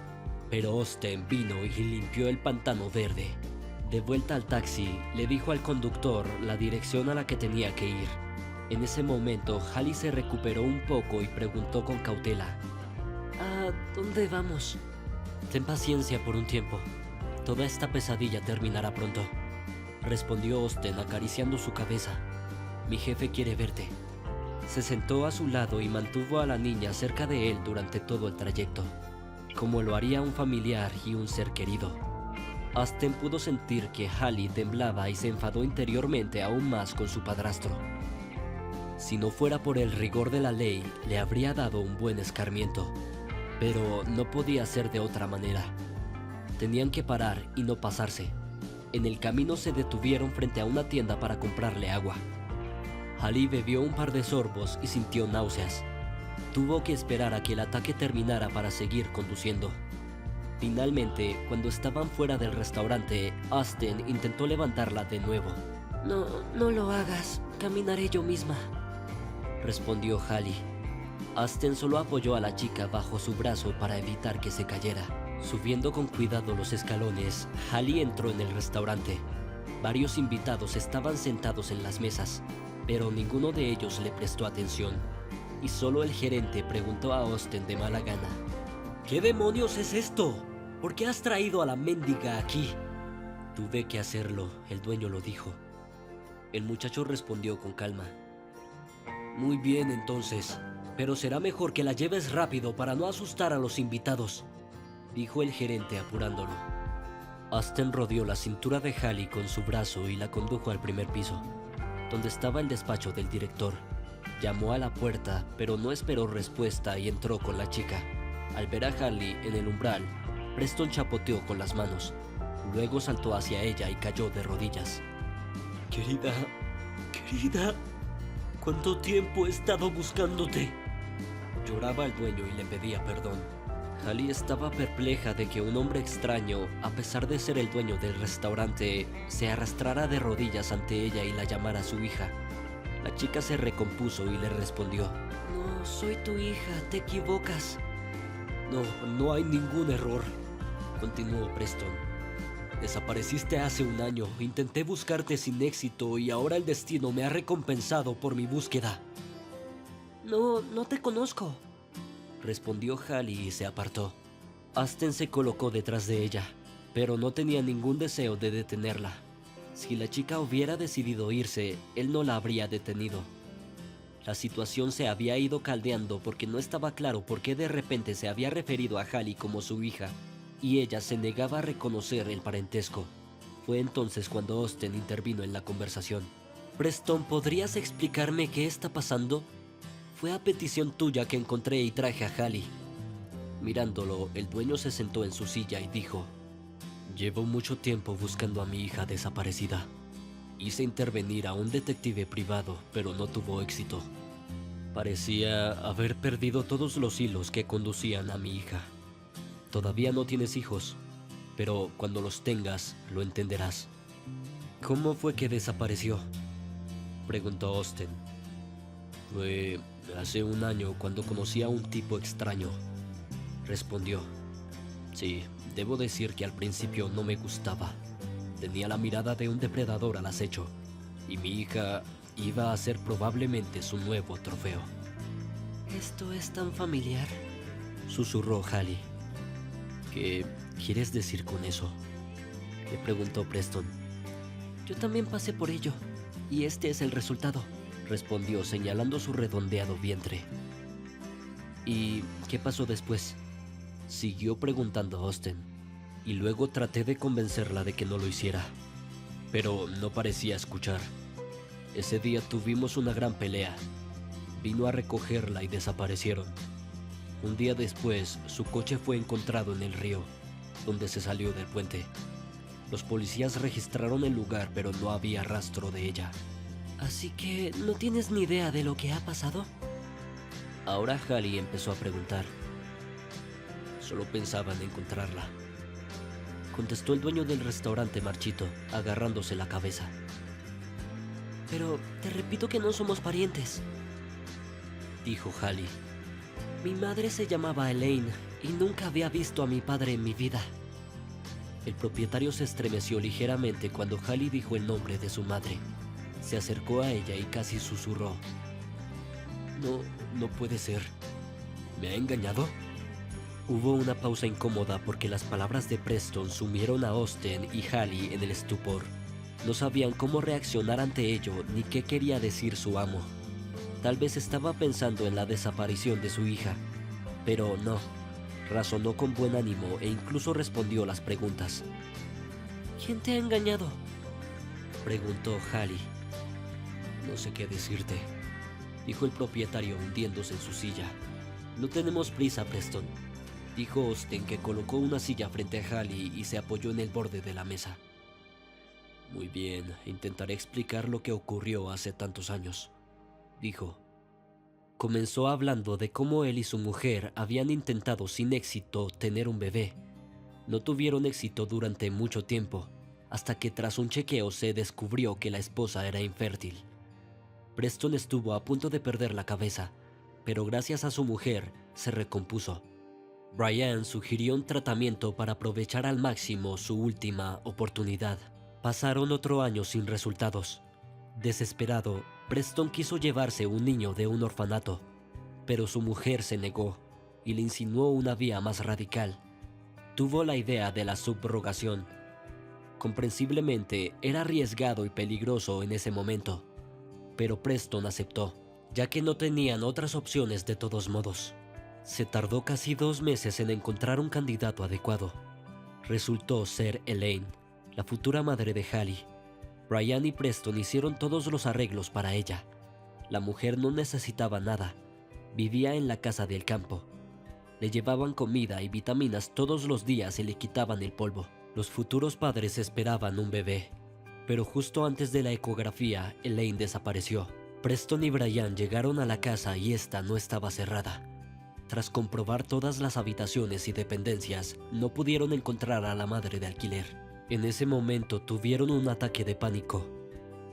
pero Austen vino y limpió el pantano verde. De vuelta al taxi, le dijo al conductor la dirección a la que tenía que ir. En ese momento, Hallie se recuperó un poco y preguntó con cautela: ¿A dónde vamos? «Ten paciencia por un tiempo. Toda esta pesadilla terminará pronto», respondió Austen acariciando su cabeza. «Mi jefe quiere verte». Se sentó a su lado y mantuvo a la niña cerca de él durante todo el trayecto, como lo haría un familiar y un ser querido. Austen pudo sentir que Hallie temblaba y se enfadó interiormente aún más con su padrastro. Si no fuera por el rigor de la ley, le habría dado un buen escarmiento, pero no podía ser de otra manera. Tenían que parar y no pasarse. En el camino se detuvieron frente a una tienda para comprarle agua. Hallie bebió un par de sorbos y sintió náuseas. Tuvo que esperar a que el ataque terminara para seguir conduciendo. Finalmente, cuando estaban fuera del restaurante, Austen intentó levantarla de nuevo. No lo hagas, caminaré yo misma, respondió Hallie. Austen solo apoyó a la chica bajo su brazo para evitar que se cayera. Subiendo con cuidado los escalones, Hallie entró en el restaurante. Varios invitados estaban sentados en las mesas, pero ninguno de ellos le prestó atención, y solo el gerente preguntó a Austen de mala gana: ¿qué demonios es esto? ¿Por qué has traído a la mendiga aquí? Tuve que hacerlo, el dueño lo dijo. El muchacho respondió con calma: Muy bien entonces, pero será mejor que la lleves rápido para no asustar a los invitados, dijo el gerente apurándolo. Austen rodeó la cintura de Hallie con su brazo y la condujo al primer piso, donde estaba el despacho del director. Llamó a la puerta, pero no esperó respuesta y entró con la chica. Al ver a Hallie en el umbral, Preston chapoteó con las manos. Luego saltó hacia ella y cayó de rodillas. Querida, ¿cuánto tiempo he estado buscándote? Lloraba el dueño y le pedía perdón. Hallie estaba perpleja de que un hombre extraño, a pesar de ser el dueño del restaurante, se arrastrara de rodillas ante ella y la llamara su hija. La chica se recompuso y le respondió: No, soy tu hija, te equivocas. No hay ningún error, continuó Preston. Desapareciste hace un año, intenté buscarte sin éxito y ahora el destino me ha recompensado por mi búsqueda. No te conozco, respondió Hallie y se apartó. Austen se colocó detrás de ella, pero no tenía ningún deseo de detenerla. Si la chica hubiera decidido irse, él no la habría detenido. La situación se había ido caldeando porque no estaba claro por qué de repente se había referido a Hallie como su hija, y ella se negaba a reconocer el parentesco. Fue entonces cuando Austen intervino en la conversación. «Preston, ¿podrías explicarme qué está pasando? Fue a petición tuya que encontré y traje a Hallie». Mirándolo, el dueño se sentó en su silla y dijo: «Llevo mucho tiempo buscando a mi hija desaparecida. Hice intervenir a un detective privado, pero no tuvo éxito. Parecía haber perdido todos los hilos que conducían a mi hija. Todavía no tienes hijos, pero cuando los tengas, lo entenderás». «¿Cómo fue que desapareció?», preguntó Austen. «Fue hace un año cuando conocí a un tipo extraño», respondió. «Sí, debo decir que al principio no me gustaba. Tenía la mirada de un depredador al acecho, y mi hija iba a ser probablemente su nuevo trofeo». «¿Esto es tan familiar?», susurró Hallie. «¿Qué quieres decir con eso?», le preguntó Preston. «Yo también pasé por ello, y este es el resultado», respondió señalando su redondeado vientre. «¿Y qué pasó después?», siguió preguntando Austen, y luego traté de convencerla de que no lo hiciera, pero no parecía escuchar. Ese día tuvimos una gran pelea. Vino a recogerla y desaparecieron. Un día después, su coche fue encontrado en el río, donde se salió del puente. Los policías registraron el lugar, pero no había rastro de ella. ¿Así que no tienes ni idea de lo que ha pasado? Ahora Hallie empezó a preguntar. Solo pensaba en encontrarla, contestó el dueño del restaurante marchito, agarrándose la cabeza. Pero te repito que no somos parientes, dijo Hallie. Mi madre se llamaba Elaine y nunca había visto a mi padre en mi vida. El propietario se estremeció ligeramente cuando Hallie dijo el nombre de su madre. Se acercó a ella y casi susurró. No puede ser. ¿Me ha engañado? Hubo una pausa incómoda porque las palabras de Preston sumieron a Austen y Hallie en el estupor. No sabían cómo reaccionar ante ello ni qué quería decir su amo. Tal vez estaba pensando en la desaparición de su hija, pero no. Razonó con buen ánimo e incluso respondió las preguntas. ¿Quién te ha engañado?, preguntó Hallie. No sé qué decirte, dijo el propietario hundiéndose en su silla. No tenemos prisa, Preston, dijo Austen, que colocó una silla frente a Hallie y se apoyó en el borde de la mesa. Muy bien, intentaré explicar lo que ocurrió hace tantos años, dijo. Comenzó hablando de cómo él y su mujer habían intentado sin éxito tener un bebé. No tuvieron éxito durante mucho tiempo, hasta que tras un chequeo se descubrió que la esposa era infértil. Preston estuvo a punto de perder la cabeza, pero gracias a su mujer se recompuso. Brian sugirió un tratamiento para aprovechar al máximo su última oportunidad. Pasaron otro año sin resultados. Desesperado, Preston quiso llevarse un niño de un orfanato, pero su mujer se negó y le insinuó una vía más radical. Tuvo la idea de la subrogación. Comprensiblemente, era arriesgado y peligroso en ese momento, pero Preston aceptó, ya que no tenían otras opciones de todos modos. Se tardó casi 2 meses en encontrar un candidato adecuado. Resultó ser Elaine, la futura madre de Hallie. Brian y Preston hicieron todos los arreglos para ella. La mujer no necesitaba nada. Vivía en la casa del campo. Le llevaban comida y vitaminas todos los días y le quitaban el polvo. Los futuros padres esperaban un bebé. Pero justo antes de la ecografía, Elaine desapareció. Preston y Brian llegaron a la casa y esta no estaba cerrada. Tras comprobar todas las habitaciones y dependencias, no pudieron encontrar a la madre de alquiler. En ese momento tuvieron un ataque de pánico.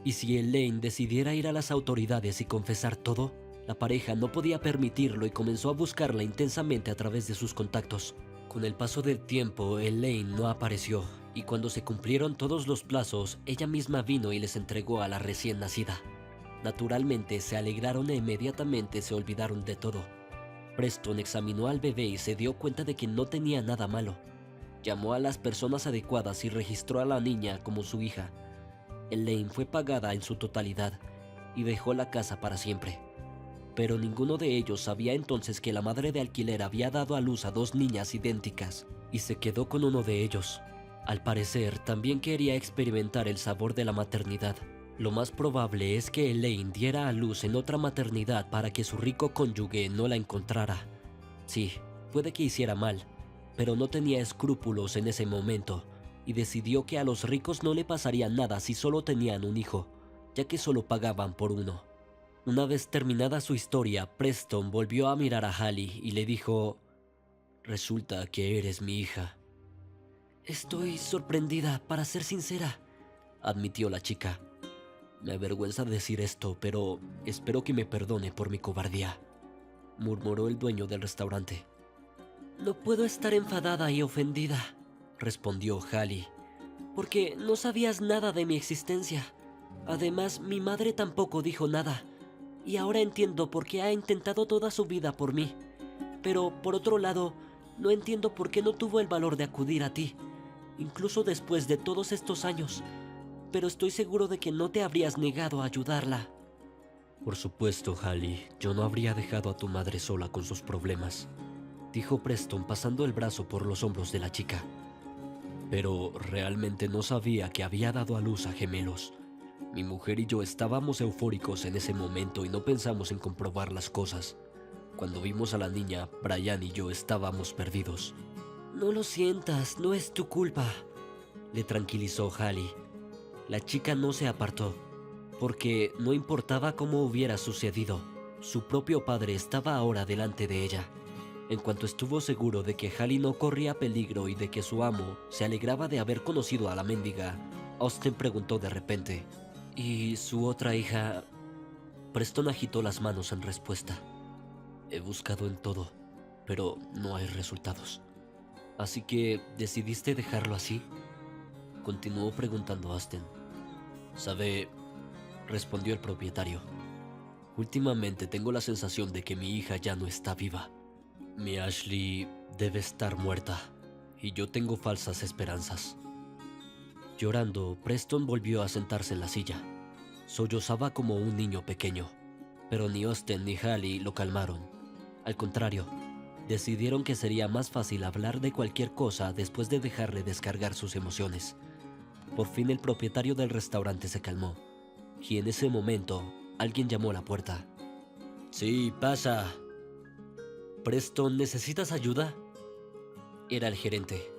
Y si Elaine decidiera ir a las autoridades y confesar todo, la pareja no podía permitirlo y comenzó a buscarla intensamente a través de sus contactos. Con el paso del tiempo, Elaine no apareció, y cuando se cumplieron todos los plazos, ella misma vino y les entregó a la recién nacida. Naturalmente se alegraron e inmediatamente se olvidaron de todo. Preston examinó al bebé y se dio cuenta de que no tenía nada malo. Llamó a las personas adecuadas y registró a la niña como su hija. Elaine fue pagada en su totalidad y dejó la casa para siempre. Pero ninguno de ellos sabía entonces que la madre de alquiler había dado a luz a 2 niñas idénticas y se quedó con uno de ellos. Al parecer, también quería experimentar el sabor de la maternidad. Lo más probable es que Elaine diera a luz en otra maternidad para que su rico cónyuge no la encontrara. Sí, puede que hiciera mal, pero no tenía escrúpulos en ese momento y decidió que a los ricos no le pasaría nada si solo tenían un hijo, ya que solo pagaban por uno. Una vez terminada su historia, Preston volvió a mirar a Hallie y le dijo: «Resulta que eres mi hija». Estoy sorprendida, para ser sincera, admitió la chica. «Me avergüenza decir esto, pero espero que me perdone por mi cobardía», murmuró el dueño del restaurante. No puedo estar enfadada y ofendida, respondió Hallie, porque no sabías nada de mi existencia. Además, mi madre tampoco dijo nada, y ahora entiendo por qué ha intentado toda su vida por mí. Pero, por otro lado, no entiendo por qué no tuvo el valor de acudir a ti, incluso después de todos estos años. Pero estoy seguro de que no te habrías negado a ayudarla. Por supuesto, Hallie, yo no habría dejado a tu madre sola con sus problemas, dijo Preston pasando el brazo por los hombros de la chica. Pero realmente no sabía que había dado a luz a gemelos. Mi mujer y yo estábamos eufóricos en ese momento y no pensamos en comprobar las cosas. Cuando vimos a la niña, Brian y yo estábamos perdidos. No lo sientas, no es tu culpa, le tranquilizó Hallie. La chica no se apartó, porque no importaba cómo hubiera sucedido, su propio padre estaba ahora delante de ella. En cuanto estuvo seguro de que Hallie no corría peligro y de que su amo se alegraba de haber conocido a la mendiga, Austen preguntó de repente: ¿y su otra hija? Preston agitó las manos en respuesta. He buscado en todo, pero no hay resultados. ¿Así que decidiste dejarlo así?, continuó preguntando Austen. «Sabe», respondió el propietario, «últimamente tengo la sensación de que mi hija ya no está viva. Mi Ashley debe estar muerta, y yo tengo falsas esperanzas». Llorando, Preston volvió a sentarse en la silla. Sollozaba como un niño pequeño, pero ni Austen ni Hallie lo calmaron. Al contrario, decidieron que sería más fácil hablar de cualquier cosa después de dejarle descargar sus emociones. Por fin el propietario del restaurante se calmó, y en ese momento alguien llamó a la puerta. «Sí, pasa». «Preston, ¿necesitas ayuda?», era el gerente.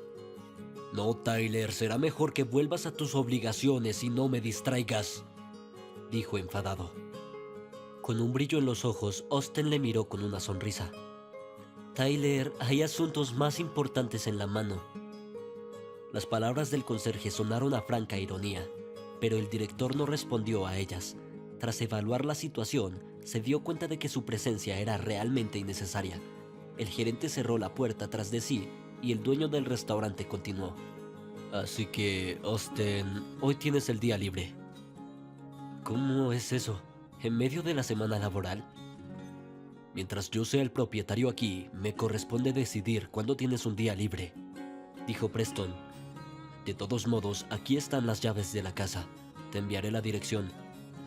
«No, Tyler, será mejor que vuelvas a tus obligaciones y no me distraigas», dijo enfadado. Con un brillo en los ojos, Austen le miró con una sonrisa. «Tyler, hay asuntos más importantes en la mano». Las palabras del conserje sonaron a franca ironía, pero el director no respondió a ellas. Tras evaluar la situación, se dio cuenta de que su presencia era realmente innecesaria. El gerente cerró la puerta tras de sí y el dueño del restaurante continuó. «Así que, Austen, hoy tienes el día libre». «¿Cómo es eso? ¿En medio de la semana laboral?» «Mientras yo sea el propietario aquí, me corresponde decidir cuándo tienes un día libre», dijo Preston. «De todos modos, aquí están las llaves de la casa. Te enviaré la dirección.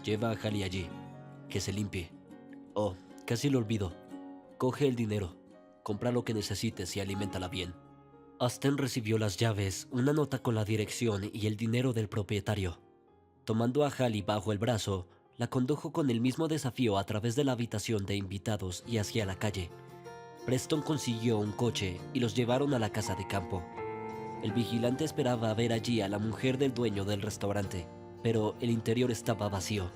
Lleva a Hallie allí. Que se limpie. Oh, casi lo olvido. Coge el dinero. Compra lo que necesites y aliméntala bien». Austen recibió las llaves, una nota con la dirección y el dinero del propietario. Tomando a Hallie bajo el brazo, la condujo con el mismo desafío a través de la habitación de invitados y hacia la calle. Preston consiguió un coche y los llevaron a la casa de campo. El vigilante esperaba ver allí a la mujer del dueño del restaurante, pero el interior estaba vacío.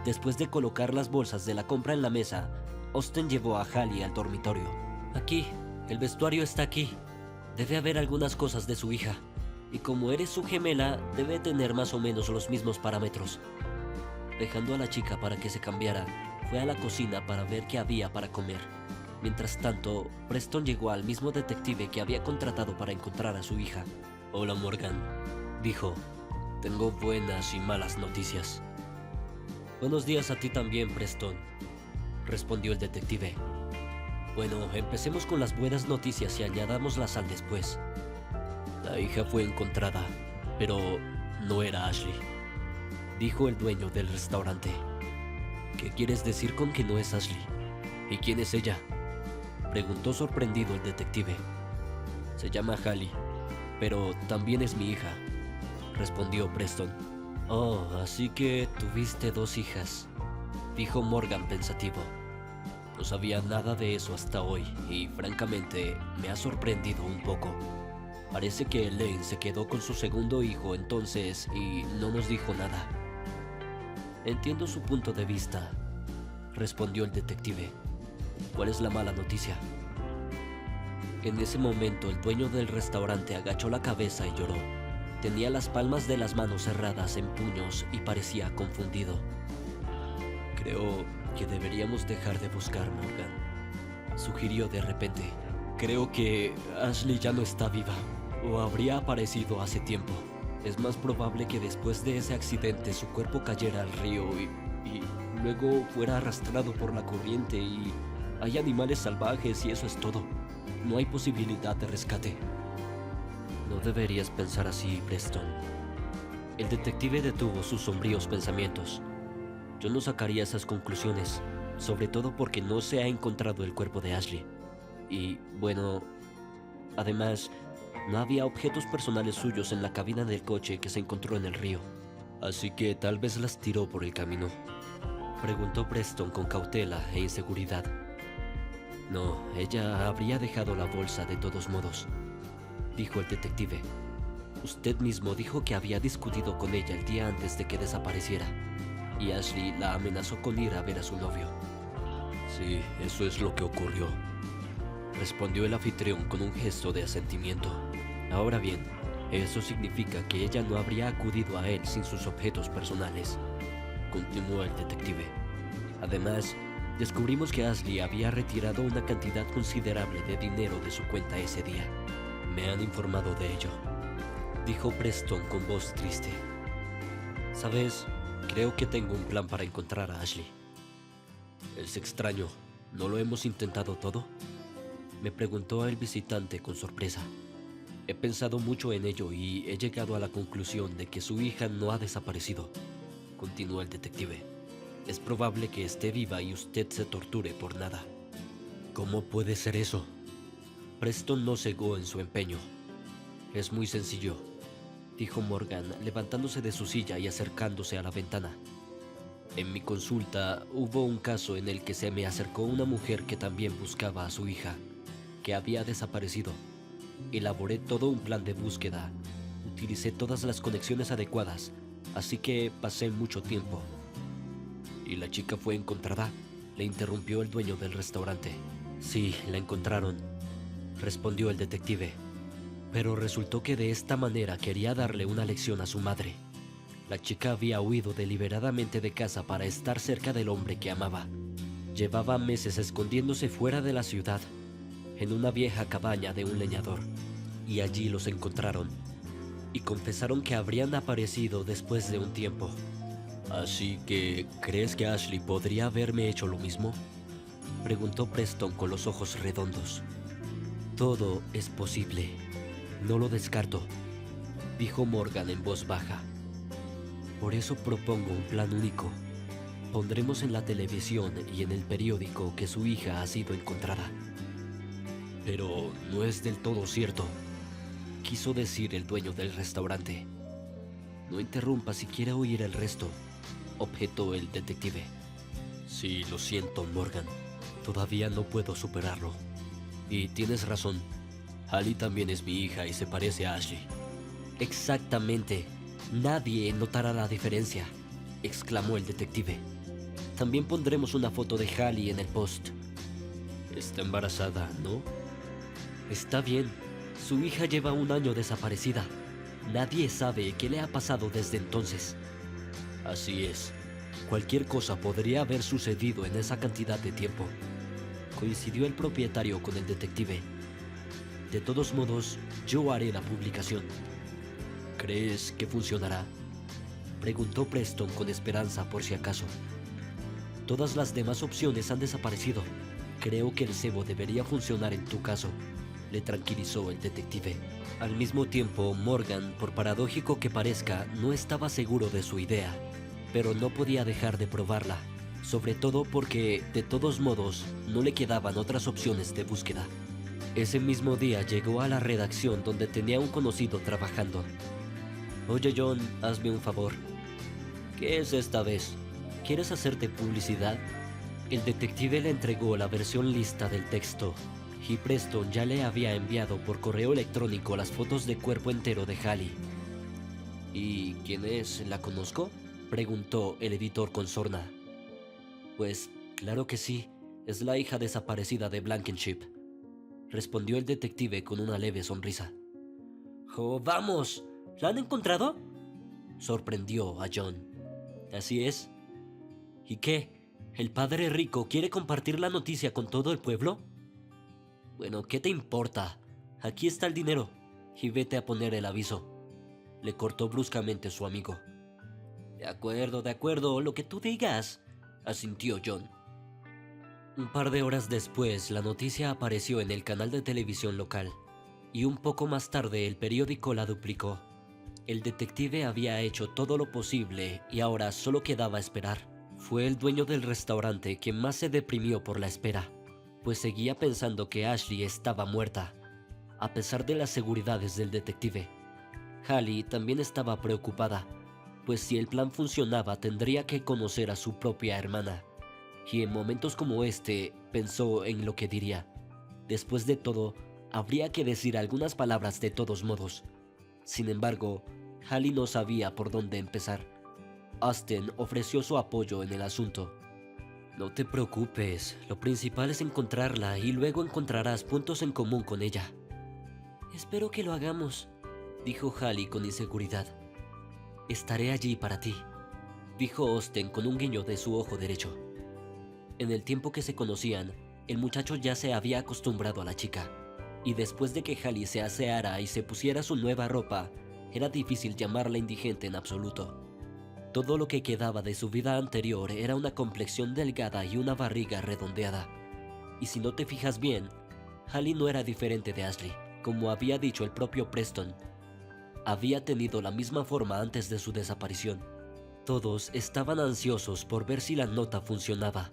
Después de colocar las bolsas de la compra en la mesa, Austen llevó a Hallie al dormitorio. «Aquí, el vestuario está aquí. Debe haber algunas cosas de su hija, y como eres su gemela, debe tener más o menos los mismos parámetros». Dejando a la chica para que se cambiara, fue a la cocina para ver qué había para comer. Mientras tanto, Preston llegó al mismo detective que había contratado para encontrar a su hija. «Hola, Morgan», dijo. «Tengo buenas y malas noticias». «Buenos días a ti también, Preston», respondió el detective. «Bueno, empecemos con las buenas noticias y añadamos la sal después. La hija fue encontrada, pero no era Ashley», dijo el dueño del restaurante. «¿Qué quieres decir con que no es Ashley? ¿Y quién es ella?», preguntó sorprendido el detective. «Se llama Hallie, pero también es mi hija», respondió Preston. «Oh, así que tuviste dos hijas», dijo Morgan pensativo. «No sabía nada de eso hasta hoy y francamente me ha sorprendido un poco. Parece que Elaine se quedó con su segundo hijo entonces y no nos dijo nada». «Entiendo su punto de vista», respondió el detective. «¿Cuál es la mala noticia?». En ese momento el dueño del restaurante agachó la cabeza y lloró. Tenía las palmas de las manos cerradas en puños y parecía confundido. «Creo que deberíamos dejar de buscar, Morgan», sugirió de repente. «Creo que Ashley ya no está viva, o habría aparecido hace tiempo. Es más probable que después de ese accidente su cuerpo cayera al río y luego fuera arrastrado por la corriente y hay animales salvajes y eso es todo. No hay posibilidad de rescate». «No deberías pensar así, Preston». El detective detuvo sus sombríos pensamientos. «Yo no sacaría esas conclusiones, sobre todo porque no se ha encontrado el cuerpo de Ashley. Y, bueno, además, no había objetos personales suyos en la cabina del coche que se encontró en el río. Así que tal vez las tiró por el camino. Preguntó Preston con cautela e inseguridad. No, ella habría dejado la bolsa de todos modos, dijo el detective. Usted mismo dijo que había discutido con ella el día antes de que desapareciera, y Ashley la amenazó con ir a ver a su novio. Sí, eso es lo que ocurrió, respondió el anfitrión con un gesto de asentimiento. Ahora bien, eso significa que ella no habría acudido a él sin sus objetos personales, continuó el detective. Además, descubrimos que Ashley había retirado una cantidad considerable de dinero de su cuenta ese día. Me han informado de ello, dijo Preston con voz triste. ¿Sabes? Creo que tengo un plan para encontrar a Ashley. Es extraño, ¿no lo hemos intentado todo?, me preguntó el visitante con sorpresa. He pensado mucho en ello y he llegado a la conclusión de que su hija no ha desaparecido, continuó el detective. Es probable que esté viva y usted se torture por nada. ¿Cómo puede ser eso? Preston no cegó en su empeño. Es muy sencillo, dijo Morgan, levantándose de su silla y acercándose a la ventana. En mi consulta hubo un caso en el que se me acercó una mujer que también buscaba a su hija, que había desaparecido. Elaboré todo un plan de búsqueda. Utilicé todas las conexiones adecuadas, así que pasé mucho tiempo. ¿Y la chica fue encontrada?, le interrumpió el dueño del restaurante. Sí, la encontraron, respondió el detective. Pero resultó que de esta manera quería darle una lección a su madre. La chica había huido deliberadamente de casa para estar cerca del hombre que amaba. Llevaba meses escondiéndose fuera de la ciudad, en una vieja cabaña de un leñador, y allí los encontraron, y confesaron que habrían aparecido después de un tiempo. Así que, ¿crees que Ashley podría haberme hecho lo mismo?, preguntó Preston con los ojos redondos. Todo es posible, no lo descarto, dijo Morgan en voz baja. Por eso propongo un plan único. Pondremos en la televisión y en el periódico que su hija ha sido encontrada. Pero no es del todo cierto, quiso decir el dueño del restaurante. No interrumpa si quiere oír el resto, objetó el detective. Sí, lo siento, Morgan. Todavía no puedo superarlo. Y tienes razón. Hallie también es mi hija y se parece a Ashley. Exactamente. Nadie notará la diferencia, exclamó el detective. También pondremos una foto de Hallie en el post. Está embarazada, ¿no? Está bien. Su hija lleva 1 año desaparecida. Nadie sabe qué le ha pasado desde entonces. Así es. Cualquier cosa podría haber sucedido en esa cantidad de tiempo, coincidió el propietario con el detective. De todos modos, yo haré la publicación. ¿Crees que funcionará?, preguntó Preston con esperanza por si acaso. Todas las demás opciones han desaparecido. Creo que el cebo debería funcionar en tu caso, le tranquilizó el detective. Al mismo tiempo, Morgan, por paradójico que parezca, no estaba seguro de su idea, pero no podía dejar de probarla, sobre todo porque, de todos modos, no le quedaban otras opciones de búsqueda. Ese mismo día llegó a la redacción donde tenía un conocido trabajando. Oye, John, hazme un favor. ¿Qué es esta vez? ¿Quieres hacerte publicidad? El detective le entregó la versión lista del texto, y Preston ya le había enviado por correo electrónico las fotos de cuerpo entero de Hallie. ¿Y quién es? ¿La conozco?, preguntó el editor con sorna. Pues, claro que sí, es la hija desaparecida de Blankenship, respondió el detective con una leve sonrisa. ¡Oh, vamos! ¿La han encontrado?, sorprendió a John. Así es. ¿Y qué? ¿El padre rico quiere compartir la noticia con todo el pueblo? Bueno, ¿qué te importa? Aquí está el dinero, y vete a poner el aviso, le cortó bruscamente su amigo. De acuerdo, lo que tú digas, asintió John. Un par de horas después, la noticia apareció en el canal de televisión local, y un poco más tarde el periódico la duplicó. El detective había hecho todo lo posible y ahora solo quedaba esperar. Fue el dueño del restaurante quien más se deprimió por la espera, pues seguía pensando que Ashley estaba muerta, a pesar de las seguridades del detective. Hallie también estaba preocupada, pues si el plan funcionaba tendría que conocer a su propia hermana. Y en momentos como este pensó en lo que diría. Después de todo, habría que decir algunas palabras de todos modos. Sin embargo, Hallie no sabía por dónde empezar. Austen ofreció su apoyo en el asunto. No te preocupes, lo principal es encontrarla y luego encontrarás puntos en común con ella. Espero que lo hagamos, dijo Hallie con inseguridad. Estaré allí para ti, dijo Austen con un guiño de su ojo derecho. En el tiempo que se conocían, el muchacho ya se había acostumbrado a la chica, y después de que Hallie se aseara y se pusiera su nueva ropa, era difícil llamarla indigente en absoluto. Todo lo que quedaba de su vida anterior era una complexión delgada y una barriga redondeada. Y si no te fijas bien, Hallie no era diferente de Ashley, como había dicho el propio Preston. Había tenido la misma forma antes de su desaparición. Todos estaban ansiosos por ver si la nota funcionaba.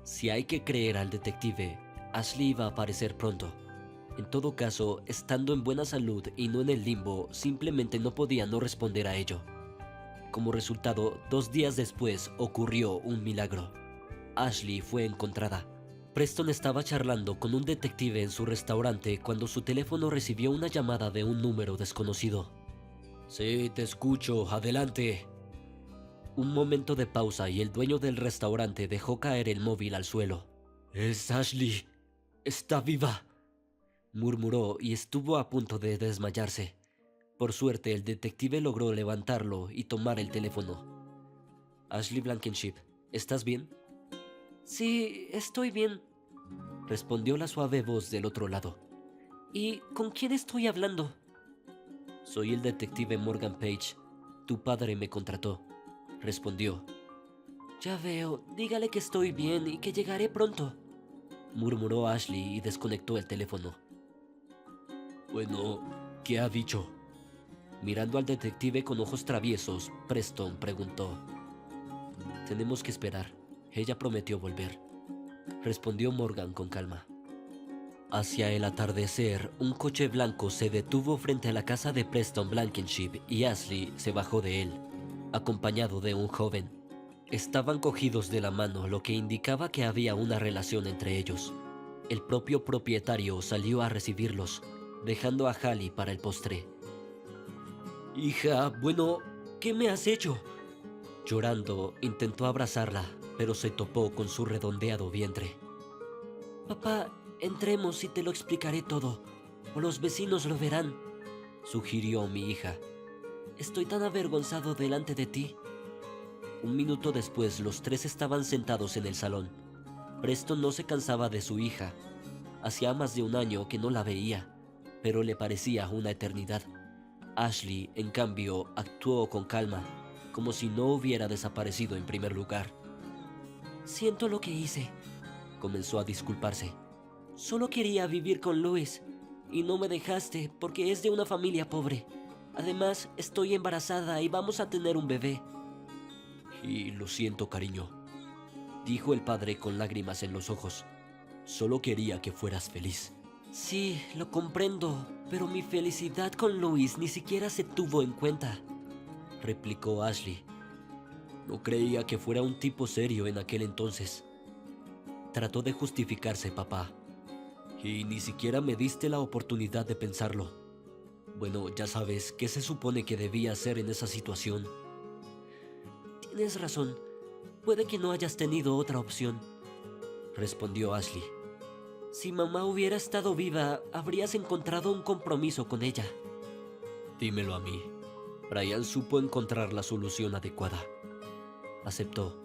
Si hay que creer al detective, Ashley iba a aparecer pronto. En todo caso, estando en buena salud y no en el limbo, simplemente no podía no responder a ello. Como resultado, 2 días después ocurrió un milagro. Ashley fue encontrada. Preston estaba charlando con un detective en su restaurante cuando su teléfono recibió una llamada de un número desconocido. Sí, te escucho, adelante. Un momento de pausa y el dueño del restaurante dejó caer el móvil al suelo. Es Ashley. Está viva, murmuró y estuvo a punto de desmayarse. Por suerte, el detective logró levantarlo y tomar el teléfono. Ashley Blankenship, ¿estás bien? Sí, estoy bien, respondió la suave voz del otro lado. ¿Y con quién estoy hablando? Soy el detective Morgan Page. Tu padre me contrató, respondió. Ya veo, dígale que estoy bien y que llegaré pronto, murmuró Ashley y desconectó el teléfono. Bueno, ¿qué ha dicho? Mirando al detective con ojos traviesos, Preston preguntó. Tenemos que esperar. Ella prometió volver, respondió Morgan con calma. Hacia el atardecer, un coche blanco se detuvo frente a la casa de Preston Blankenship y Ashley se bajó de él, acompañado de un joven. Estaban cogidos de la mano, lo que indicaba que había una relación entre ellos. El propio propietario salió a recibirlos, dejando a Hallie para el postre. Hija, bueno, ¿qué me has hecho? Llorando, intentó abrazarla, pero se topó con su redondeado vientre. Papá, entremos y te lo explicaré todo, o los vecinos lo verán, sugirió mi hija. Estoy tan avergonzado delante de ti. Un minuto después, los tres estaban sentados en el salón. Preston no se cansaba de su hija. Hacía más de 1 año que no la veía, pero le parecía una eternidad. Ashley, en cambio, actuó con calma, como si no hubiera desaparecido en primer lugar. Siento lo que hice, comenzó a disculparse. Solo quería vivir con Louis, y no me dejaste porque es de una familia pobre. Además, estoy embarazada y vamos a tener un bebé. Y lo siento, cariño, dijo el padre con lágrimas en los ojos. Solo quería que fueras feliz. Sí, lo comprendo, pero mi felicidad con Louis ni siquiera se tuvo en cuenta, replicó Ashley. No creía que fuera un tipo serio en aquel entonces. Trató de justificarse, papá. Y ni siquiera me diste la oportunidad de pensarlo. Bueno, ya sabes, ¿qué se supone que debía hacer en esa situación? Tienes razón. Puede que no hayas tenido otra opción, respondió Ashley. Si mamá hubiera estado viva, habrías encontrado un compromiso con ella. Dímelo a mí. Brian supo encontrar la solución adecuada. Aceptó.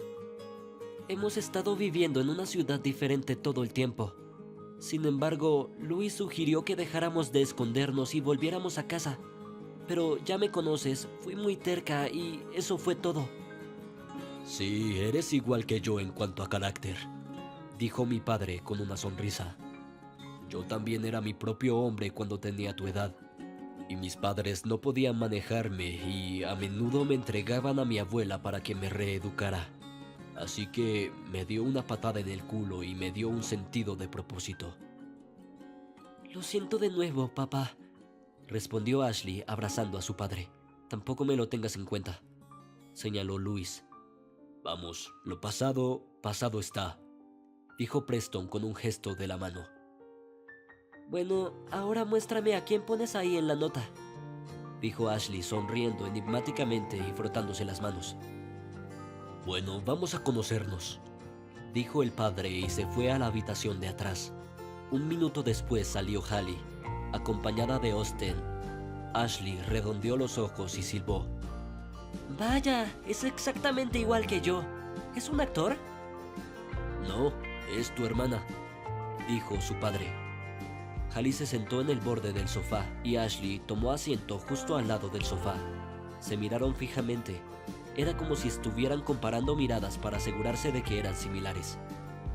Hemos estado viviendo en una ciudad diferente todo el tiempo. Sin embargo, Louis sugirió que dejáramos de escondernos y volviéramos a casa. Pero ya me conoces, fui muy terca y eso fue todo. Sí, eres igual que yo en cuanto a carácter, dijo mi padre con una sonrisa. Yo también era mi propio hombre cuando tenía tu edad, y mis padres no podían manejarme y a menudo me entregaban a mi abuela para que me reeducara. Así que me dio una patada en el culo y me dio un sentido de propósito. Lo siento de nuevo, papá, respondió Ashley abrazando a su padre. Tampoco me lo tengas en cuenta. señaló Louis. Vamos, lo pasado, pasado está, dijo Preston con un gesto de la mano. Bueno, ahora muéstrame a quién pones ahí en la nota, dijo Ashley sonriendo enigmáticamente y frotándose las manos. Bueno, vamos a conocernos, dijo el padre y se fue a la habitación de atrás. Un minuto después salió Hallie, acompañada de Austen. Ashley redondeó los ojos y silbó. Vaya, es exactamente igual que yo. ¿Es un actor? No, es tu hermana, dijo su padre. Hallie se sentó en el borde del sofá y Ashley tomó asiento justo al lado del sofá. Se miraron fijamente. Era como si estuvieran comparando miradas para asegurarse de que eran similares.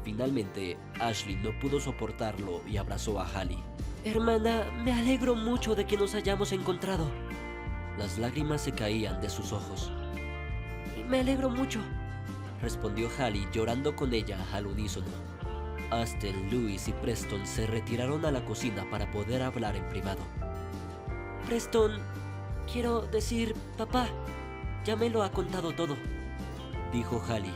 Finalmente, Ashley no pudo soportarlo y abrazó a Hallie. Hermana, me alegro mucho de que nos hayamos encontrado. Las lágrimas se caían de sus ojos. Me alegro mucho, respondió Hallie llorando con ella al unísono. Austen, Louis y Preston se retiraron a la cocina para poder hablar en privado. Preston, quiero decir, papá, ya me lo ha contado todo, dijo Hallie.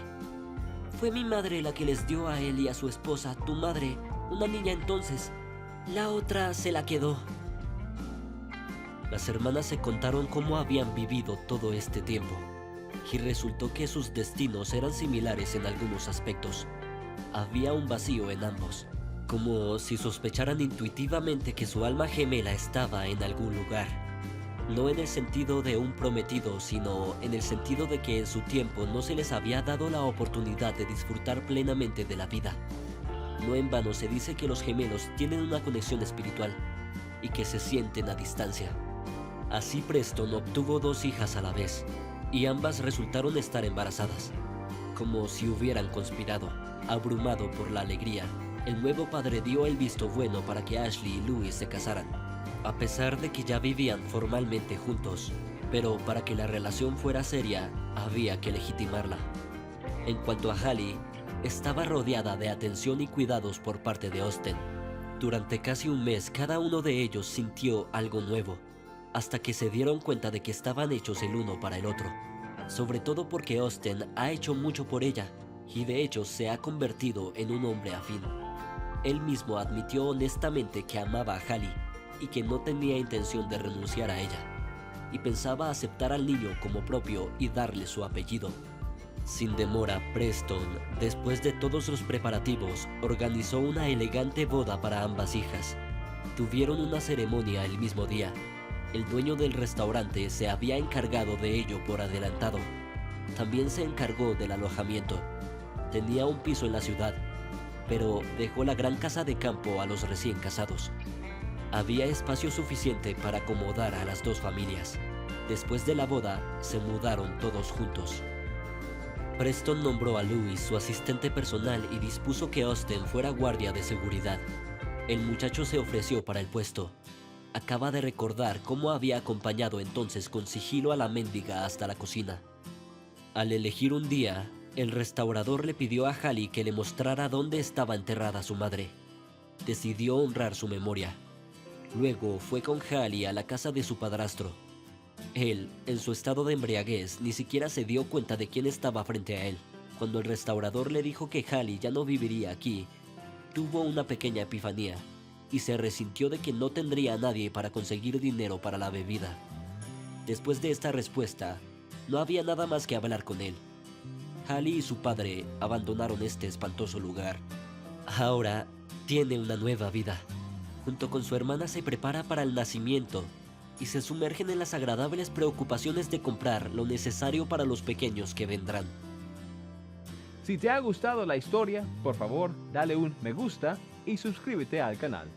Fue mi madre la que les dio a él y a su esposa, tu madre, una niña entonces. La otra se la quedó. Las hermanas se contaron cómo habían vivido todo este tiempo, y resultó que sus destinos eran similares en algunos aspectos. Había un vacío en ambos, como si sospecharan intuitivamente que su alma gemela estaba en algún lugar. No en el sentido de un prometido, sino en el sentido de que en su tiempo no se les había dado la oportunidad de disfrutar plenamente de la vida. No en vano se dice que los gemelos tienen una conexión espiritual y que se sienten a distancia. Así Preston obtuvo 2 hijas a la vez, y ambas resultaron estar embarazadas. Como si hubieran conspirado, abrumado por la alegría, el nuevo padre dio el visto bueno para que Ashley y Louis se casaran, a pesar de que ya vivían formalmente juntos, pero para que la relación fuera seria, había que legitimarla. En cuanto a Hallie, estaba rodeada de atención y cuidados por parte de Austen. Durante casi un mes cada uno de ellos sintió algo nuevo, hasta que se dieron cuenta de que estaban hechos el uno para el otro, sobre todo porque Austen ha hecho mucho por ella, y de hecho se ha convertido en un hombre afín. Él mismo admitió honestamente que amaba a Hallie y que no tenía intención de renunciar a ella, y pensaba aceptar al niño como propio y darle su apellido. Sin demora, Preston, después de todos los preparativos, organizó una elegante boda para ambas hijas. Tuvieron una ceremonia el mismo día. El dueño del restaurante se había encargado de ello por adelantado. También se encargó del alojamiento. Tenía un piso en la ciudad, pero dejó la gran casa de campo a los recién casados. Había espacio suficiente para acomodar a las 2 familias. Después de la boda, se mudaron todos juntos. Preston nombró a Louis su asistente personal y dispuso que Austen fuera guardia de seguridad. El muchacho se ofreció para el puesto. Acaba de recordar cómo había acompañado entonces con sigilo a la mendiga hasta la cocina. Al elegir un día, el restaurador le pidió a Hallie que le mostrara dónde estaba enterrada su madre. Decidió honrar su memoria. Luego fue con Hallie a la casa de su padrastro. Él, en su estado de embriaguez, ni siquiera se dio cuenta de quién estaba frente a él. Cuando el restaurador le dijo que Hallie ya no viviría aquí, tuvo una pequeña epifanía y se resintió de que no tendría a nadie para conseguir dinero para la bebida. Después de esta respuesta, no había nada más que hablar con él. Hallie y su padre abandonaron este espantoso lugar. Ahora tiene una nueva vida. Junto con su hermana se prepara para el nacimiento y se sumergen en las agradables preocupaciones de comprar lo necesario para los pequeños que vendrán. Si te ha gustado la historia, por favor, dale un me gusta y suscríbete al canal.